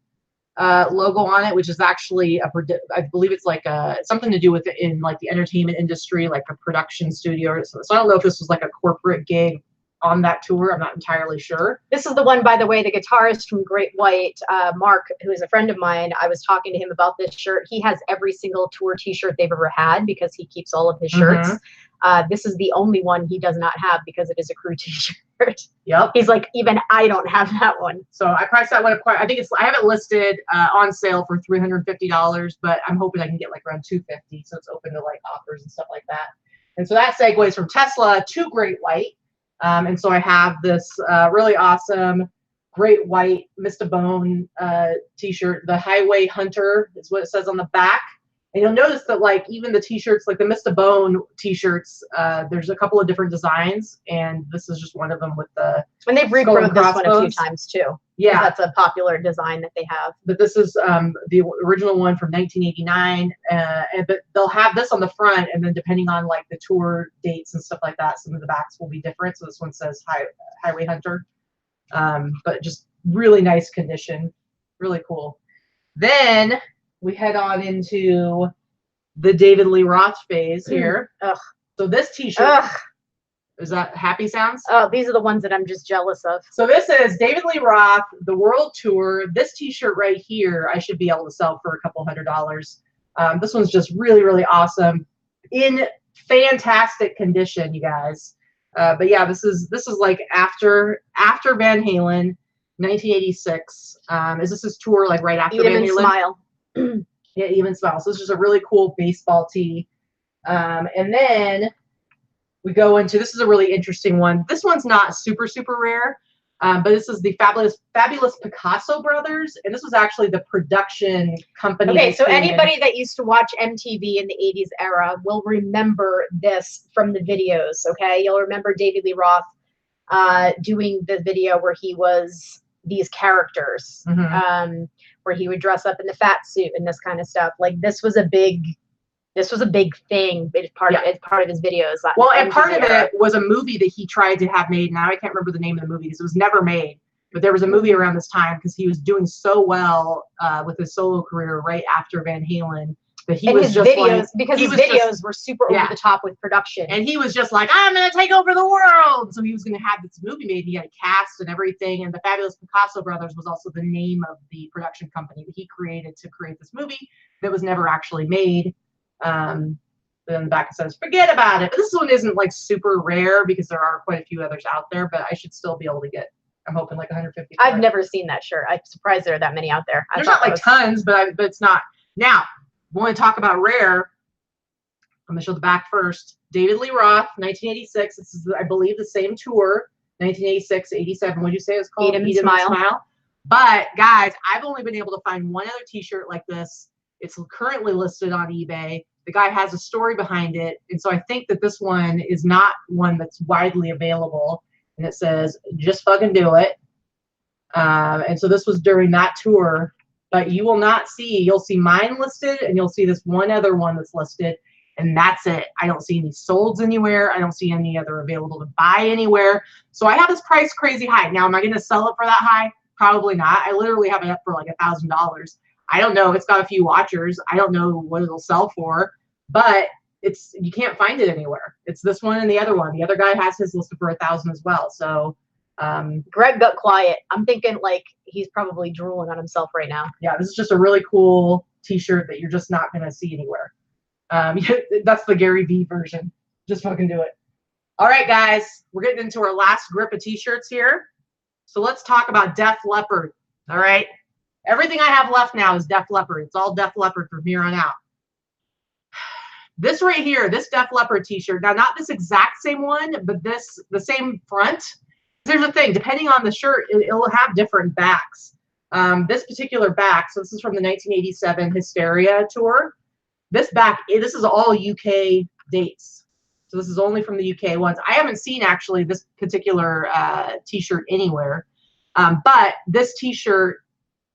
logo on it, which is actually I believe it's like something to do with it in like the entertainment industry, like a production studio. So I don't know if this was like a corporate gig on that tour. I'm not entirely sure. This is the one, by the way, the guitarist from Great White, Mark, who is a friend of mine. I was talking to him about this shirt. He has every single tour T-shirt they've ever had because he keeps all of his shirts. This is the only one he does not have because it is a crew T-shirt. Yep. He's like, even I don't have that one. So I priced that one up quite. I have it listed on sale for $350, but I'm hoping I can get like around $250. So it's open to like offers and stuff like that. And so that segues from Tesla to Great White. And so I have this really awesome Great White Missed a Bone T-shirt. The Highway Hunter is what it says on the back. And you'll notice that, like, even the T-shirts, like the Missed a Bone T-shirts, there's a couple of different designs, and this is just one of them with the. And they've reprint this one a few times too. Yeah, that's a popular design that they have. But this is the original one from 1989, but they'll have this on the front, and then depending on like the tour dates and stuff like that, some of the backs will be different. So this one says Highway Hunter, but just really nice condition, really cool. Then we head on into the David Lee Roth phase here. So this T-shirt, is that happy sounds? Oh, these are the ones that I'm just jealous of. So this is David Lee Roth, the World Tour. This T-shirt right here, I should be able to sell for a couple $100s. This one's just really, really awesome, in fantastic condition, you guys. But yeah, this is like after Van Halen, 1986. Is this his tour like right after Van Halen? Smile. Yeah, Even Smile. So this is a really cool baseball tee. And then we go into, this is a really interesting one. This one's not super, super rare, but this is the fabulous Picasso Brothers. And this was actually the production company. Okay, so anybody that used to watch MTV in the 80s era will remember this from the videos, okay? You'll remember David Lee Roth doing the video where he was these characters, where he would dress up in the fat suit and this kind of stuff. Like this was a big thing. It's part of his videos. Well, and part of it was a movie that he tried to have made. Now I can't remember the name of the movie because it was never made. But there was a movie around this time because he was doing so well with his solo career right after Van Halen. But he was just videos, like, because his videos were super over the top with production. And he was just like, I'm going to take over the world. So he was going to have this movie made. He had a cast and everything. And the Fabulous Picasso Brothers was also the name of the production company that he created to create this movie that was never actually made. Then the back it says, forget about it. But this one isn't like super rare because there are quite a few others out there, but I should still be able to get, I'm hoping like 150. I've never seen that shirt. I'm surprised there are that many out there. There's not like tons, but it's not. Now, we want to talk about rare. I'm going to show the back first. David Lee Roth, 1986. This is, I believe, the same tour, 1986, 87. What did you say it was called? Eat 'em Smile. But, guys, I've only been able to find one other T-shirt like this. It's currently listed on eBay. The guy has a story behind it. And so I think that this one is not one that's widely available. And it says, just fucking do it. And so this was during that tour. But you will not see, you'll see mine listed, and you'll see this one other one that's listed. And that's it. I don't see any solds anywhere. I don't see any other available to buy anywhere. So I have this price crazy high. Now, am I going to sell it for that high? Probably not. I literally have it up for like $1,000. I don't know. It's got a few watchers. I don't know what it'll sell for, but it's, you can't find it anywhere. It's this one and the other one. The other guy has his listed for 1,000 as well. So Greg got quiet. I'm thinking like he's probably drooling on himself right now. yeah, this is just a really cool T-shirt that you're just not going to see anywhere. That's the Gary Vee version. Just fucking do it. All right, guys, we're getting into our last grip of T-shirts here. So let's talk about Def Leppard. All right. Everything I have left now is Def Leppard. It's all Def Leppard from here on out. This right here, this Def Leppard T-shirt. Now, not this exact same one, but the same front. There's a thing. Depending on the shirt, it'll have different backs. This particular back, so this is from the 1987 Hysteria tour. This back, this is all UK dates. So this is only from the UK ones. I haven't seen actually this particular T-shirt anywhere. But this T-shirt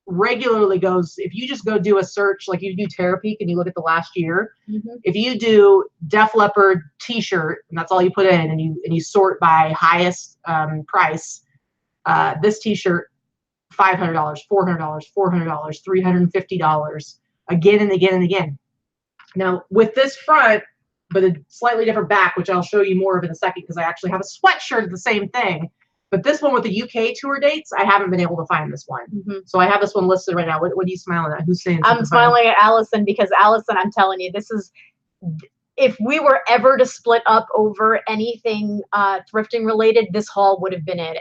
regularly goes, if you just go do a search, like you do Terapeak and you look at the last year, if you do Def Leppard T-shirt, and that's all you put in, and you sort by highest price, this T-shirt, $500, $400, $400, $350, again and again and again. Now, with this front, but a slightly different back, which I'll show you more of in a second because I actually have a sweatshirt of the same thing. But this one with the UK tour dates, I haven't been able to find this one. So I have this one listed right now. What are you smiling at? Who's saying something? I'm smiling at Allison because Allison, I'm telling you, this is, if we were ever to split up over anything thrifting related, this haul would have been it.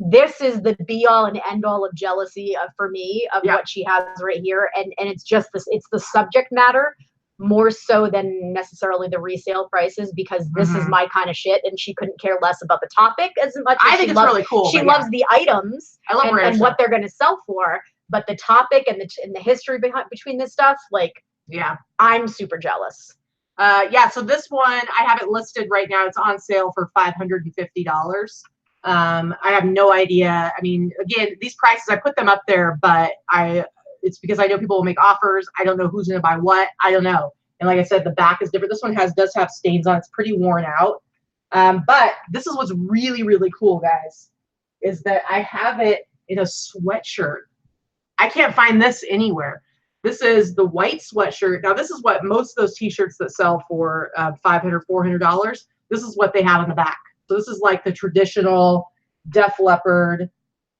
This is the be all and end all of jealousy for me of what she has right here. And it's just this, it's the subject matter more so than necessarily the resale prices, because this is my kind of shit, and she couldn't care less about the topic as much as I think it's really cool. She loves the items and what they're going to sell for, but the topic and the history between this stuff, like, I'm super jealous. So this one, I have it listed right now. It's on sale for $550. I have no idea. I mean, again, these prices, I put them up there, but it's because I know people will make offers. I don't know who's going to buy what. I don't know. And like I said, the back is different. This one does have stains on it. It's pretty worn out. But this is what's really, really cool, guys, is that I have it in a sweatshirt. I can't find this anywhere. This is the white sweatshirt. Now, this is what most of those T-shirts that sell for $500, $400, this is what they have on the back. So this is like the traditional Def Leppard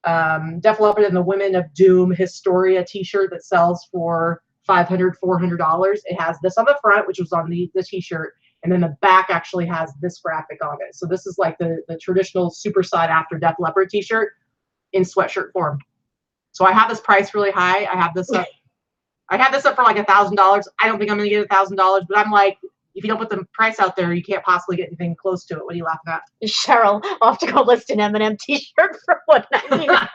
and the Women of Doom Historia T-shirt that sells for $500, $400. It has this on the front, which was on the T-shirt, and then the back actually has this graphic on it. So this is like the traditional super sought after Def Leppard T-shirt in sweatshirt form. So I have this price really high. I have this up. I had this up for like $1,000. I don't think I'm gonna get $1,000, but I'm like, if you don't put the price out there, you can't possibly get anything close to it. What are you laughing at? Cheryl, I'll have to go list an Eminem T-shirt for $199.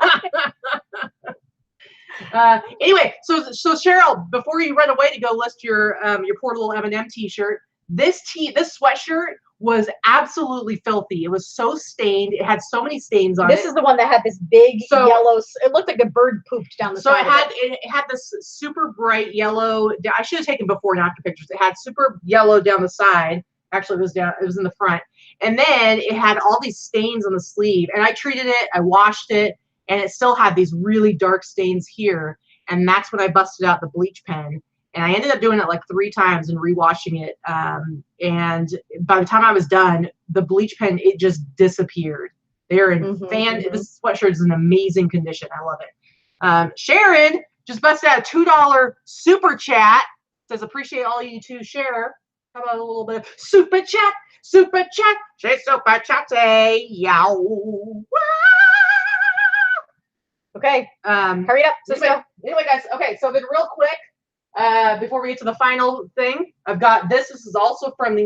Anyway, so Cheryl, before you run away to go list your poor little Eminem T-shirt, this sweatshirt was absolutely filthy. It was so stained. It had so many stains on it. This is the one that had this big yellow. It looked like a bird pooped down the side. So it had this super bright yellow. I should have taken before and after pictures. It had super yellow down the side. Actually, it was in the front. And then it had all these stains on the sleeve. And I treated it. I washed it, and it still had these really dark stains here. And that's when I busted out the bleach pen. And I ended up doing it like 3 times and rewashing it. And by the time I was done, the bleach pen, it just disappeared. They're in this sweatshirt is in amazing condition. I love it. Sharon just busted out a $2 super chat. says, appreciate all you two share. How about a little bit of super chat? Super chat. Say super chat. Say yow. Okay. Hurry up. Anyway, guys. Okay. So then real quick, before we get to the final thing, I've got this. This is also from the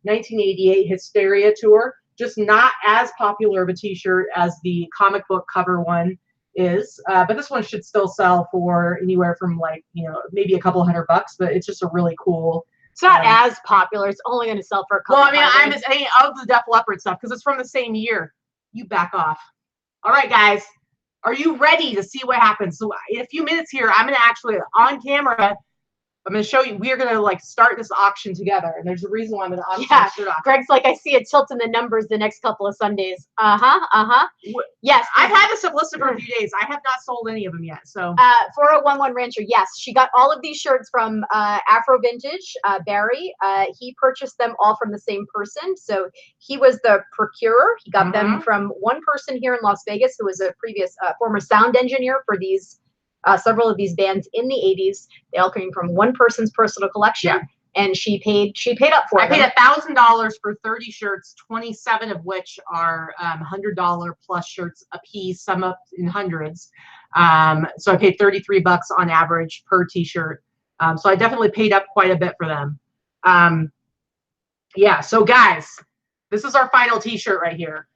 1987-1988 Hysteria tour. Just not as popular of a t-shirt as the comic book cover one is, but this one should still sell for anywhere from like, you know, maybe a couple $100, but it's just a really cool. It's not as popular. It's only going to sell for a couple. Well, I mean, I'm just saying of the Def Leppard stuff because it's from the same year. You back off. All right, guys, are you ready to see what happens? So in a few minutes here, I'm going to actually on camera. I'm going to show you. We are going to like start this auction together, and there's a reason why I'm going to auction this shirt off. Greg's like, I see a tilt in the numbers the next couple of Sundays. Yes, I've had this up listed for a few days. I have not sold any of them yet. So 4011 Rancher, yes, she got all of these shirts from Afro Vintage, Barry. He purchased them all from the same person, so he was the procurer. He got them from one person here in Las Vegas who was a previous former sound engineer for these. Several of these bands in the 80s. They all came from one person's personal collection, and she paid up for them. I paid $1,000 for 30 shirts, 27 of which are $100 plus shirts a piece, some up in hundreds. So I paid $33 on average per t-shirt. So I definitely paid up quite a bit for them. Yeah, so guys, this is our final t-shirt right here.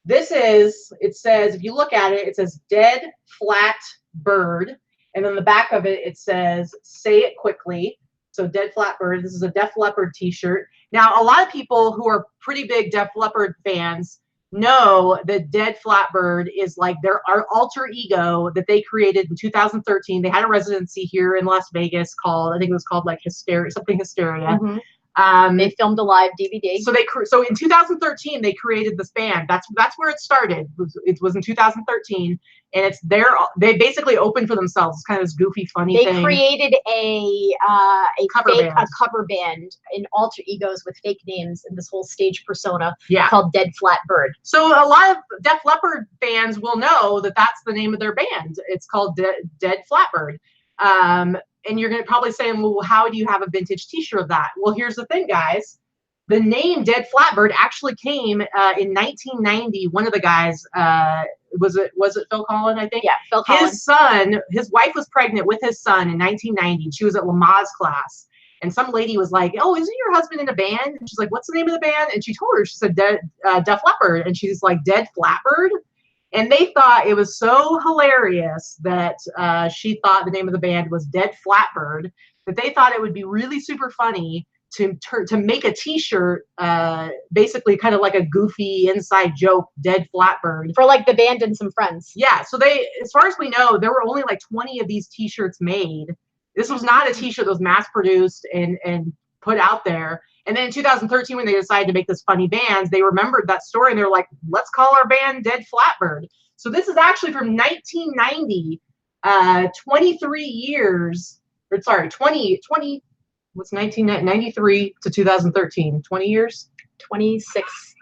This is, it says, if you look at it, it says Dead Flat Bird, and then the back of it, it says say it quickly. So Dead Flat Bird. This is a Def Leppard t-shirt. Now a lot of people who are pretty big Def Leppard fans know that Dead Flat Bird is like their alter ego that they created in 2013. They had a residency here in Las Vegas called, I think it was called like Hysteria, something Hysteria. They filmed a live DVD. So so in 2013 they created this band. That's where it started. It was in 2013, and it's they basically opened for themselves. It's kind of this goofy, funny thing. They created a cover band in alter egos with fake names and this whole stage persona called Dead Flat Bird. So a lot of Def Leppard fans will know that that's the name of their band. It's called Dead Flat Bird. And you're going to probably say, well, how do you have a vintage t-shirt of that? Well, here's the thing, guys. The name Dead Flatbird actually came in 1990. One of the guys, was it Phil Collin, I think? Yeah, Phil Collin. His wife was pregnant with his son in 1990. She was at Lamaze class. And some lady was like, oh, isn't your husband in a band? And she's like, what's the name of the band? And she told her, she said, Def Leppard. And she's like, Dead Flatbird? And they thought it was so hilarious that she thought the name of the band was Dead Flatbird, that they thought it would be really super funny to make a t-shirt basically kind of like a goofy inside joke, Dead Flatbird. For like the band and some friends. Yeah, so as far as we know, there were only like 20 of these t-shirts made. This was not a t-shirt that was mass produced and put out there. And then in 2013, when they decided to make this funny band, they remembered that story and they're like, let's call our band Dead Flatbird. So this is actually from 1990, 23 years, or sorry, 20, what's 1993 to 2013, 20 years? 26.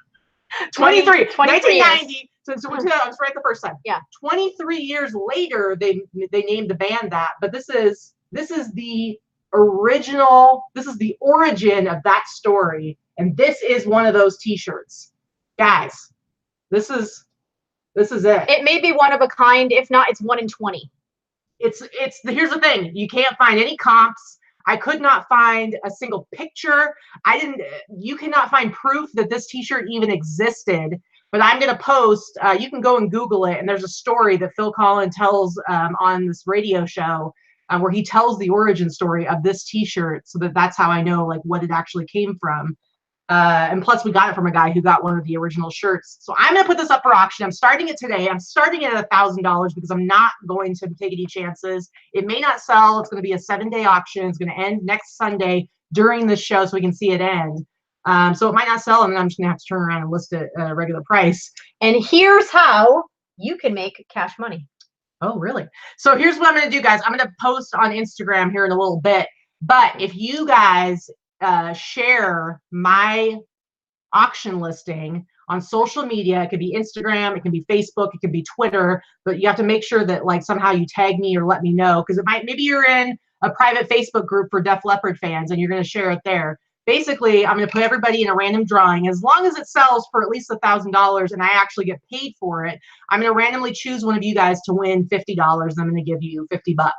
23, 1990. Years. So I was right the first time. Yeah. 23 years later, they named the band that, but this is the original, this is the origin of that story, and this is one of those t-shirts, guys. This is it. It may be one of a kind. If not, it's 1 in 20. Here's the thing, you can't find any comps. I could not find a single picture. You cannot find proof that this t-shirt even existed, but I'm going to post, you can go and Google it, and there's a story that Phil Collin tells on this radio show where he tells the origin story of this t-shirt, so that's how I know like what it actually came from. And plus we got it from a guy who got one of the original shirts. So I'm going to put this up for auction. I'm starting it today. I'm starting it at $1,000 because I'm not going to take any chances. It may not sell. It's going to be a 7-day auction. It's going to end next Sunday during the show so we can see it end. So it might not sell, and then I'm just going to have to turn around and list it at a regular price. And here's how you can make cash money. Oh, really? So here's what I'm going to do, guys. I'm going to post on Instagram here in a little bit. But if you guys share my auction listing on social media. It could be Instagram, it can be Facebook, it can be Twitter, but you have to make sure that like somehow you tag me or let me know, because maybe you're in a private Facebook group for Def Leppard fans and you're going to share it there. Basically, I'm going to put everybody in a random drawing. As long as it sells for at least $1,000 and I actually get paid for it, I'm going to randomly choose one of you guys to win $50. And I'm going to give you $50.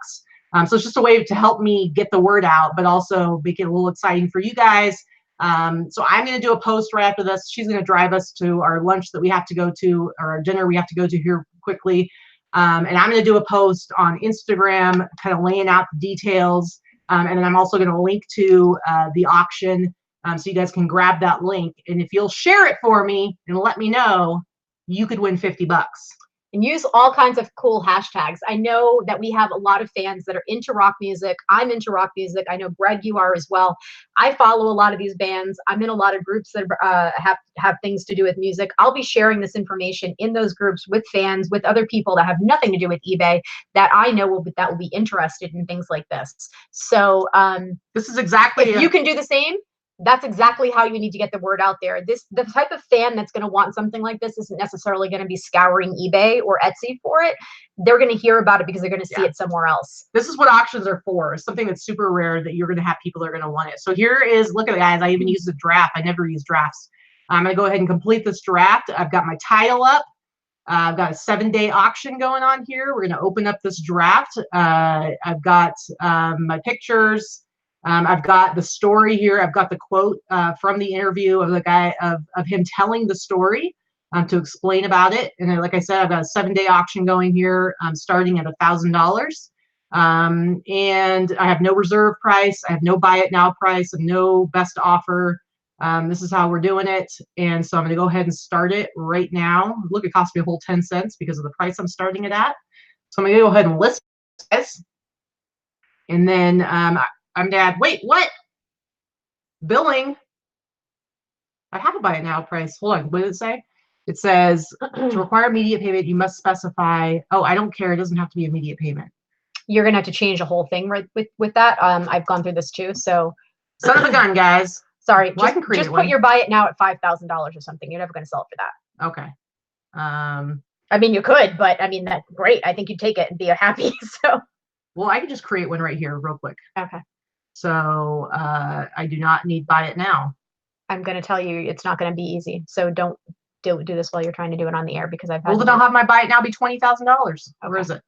So it's just a way to help me get the word out, but also make it a little exciting for you guys. So I'm going to do a post right after this. She's going to drive us to our lunch that we have to go to, or our dinner we have to go to here quickly. And I'm going to do a post on Instagram, kind of laying out the details. And then I'm also going to link to the auction so you guys can grab that link. And if you'll share it for me and let me know, you could win $50. And use all kinds of cool hashtags. I know that we have a lot of fans that are into rock music. I'm into rock music. I know, Greg, you are as well. I follow a lot of these bands. I'm in a lot of groups that have things to do with music. I'll be sharing this information in those groups with fans, with other people that have nothing to do with eBay that I know will be interested in things like this. So this is exactly if you can do the same. That's exactly how you need to get the word out there. The type of fan that's going to want something like this isn't necessarily going to be scouring eBay or Etsy for it. They're going to hear about it because they're going to see it somewhere else. This is what auctions are for. It's something that's super rare that you're going to have people that are going to want it. So here is, look at it, guys. I even used a draft. I never use drafts. I'm going to go ahead and complete this draft. I've got my title up. I've got a 7-day auction going on here. We're going to open up this draft. I've got my pictures. I've got the story here. I've got the quote from the interview of the guy of him telling the story to explain about it. And then, like I said, I've got a 7-day auction going here, starting at $1,000. And I have no reserve price. I have no buy it now price and no best offer. This is how we're doing it. And so I'm going to go ahead and start it right now. Look, it cost me a whole 10 cents because of the price I'm starting it at. So I'm going to go ahead and list this. And then I'm dad. Wait, what? Billing. I have a buy it now price. Hold on. What did it say? It says to require immediate payment, you must specify. Oh, I don't care. It doesn't have to be immediate payment. You're gonna have to change the whole thing with that. I've gone through this too. So son of a gun, guys. Sorry. Well, just put your buy it now at $5,000 or something. You're never gonna sell it for that. Okay. I mean, you could, but I mean, that's great. I think you'd take it and be happy. So. Well, I can just create one right here real quick. Okay. So I do not need buy it now. I'm going to tell you it's not going to be easy. So don't do this while you're trying to do it on the air because I've had. Well, then I'll have my buy it now be $20,000. Okay. Where is it?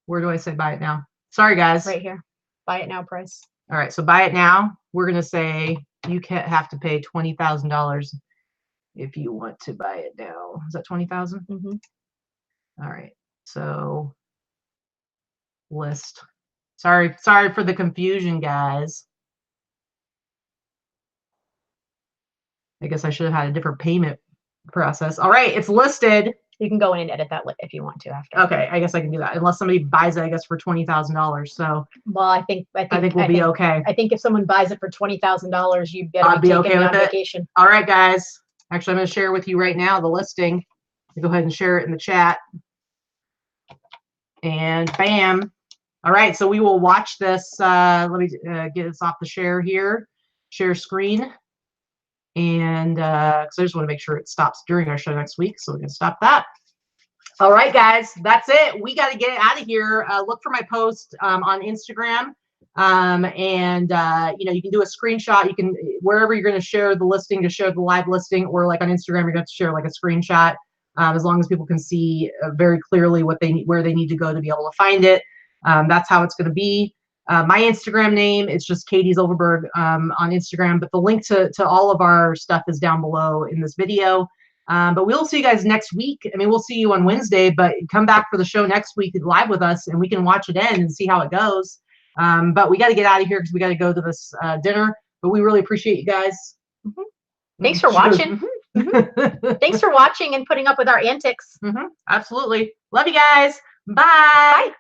Where do I say buy it now? Sorry, guys. Right here. Buy it now price. All right. So buy it now. We're going to say you can't have to pay $20,000 if you want to buy it now. Is that 20,000? Mm-hmm. All right. So list. Sorry for the confusion, guys. I guess I should have had a different payment process. All right, it's listed. You can go in and edit that if you want to after. Okay, I guess I can do that unless somebody buys it. I guess for $20,000. So well, I think we'll be okay. I think if someone buys it for $20,000, you better be okay with it. Vacation. All right, guys. Actually, I'm going to share with you right now the listing. Go ahead and share it in the chat. And bam. All right, so we will watch this. Let me get this off the share here. Share screen. And because I just want to make sure it stops during our show next week. So we're going to stop that. All right, guys, that's it. We got to get out of here. Look for my post on Instagram. You can do a screenshot. You can, wherever you're going to share the listing, to share the live listing, or like on Instagram, you're going to share like a screenshot as long as people can see very clearly where they need to go to be able to find it. That's how it's going to be. My Instagram name is just Katie Zilverberg on Instagram, but the link to all of our stuff is down below in this video. But we'll see you guys next week. I mean, we'll see you on Wednesday, but come back for the show next week live with us and we can watch it in and see how it goes. But we got to get out of here because we got to go to this dinner, but we really appreciate you guys. Mm-hmm. Thanks for watching. Mm-hmm. Mm-hmm. Thanks for watching and putting up with our antics. Mm-hmm. Absolutely. Love you guys. Bye. Bye.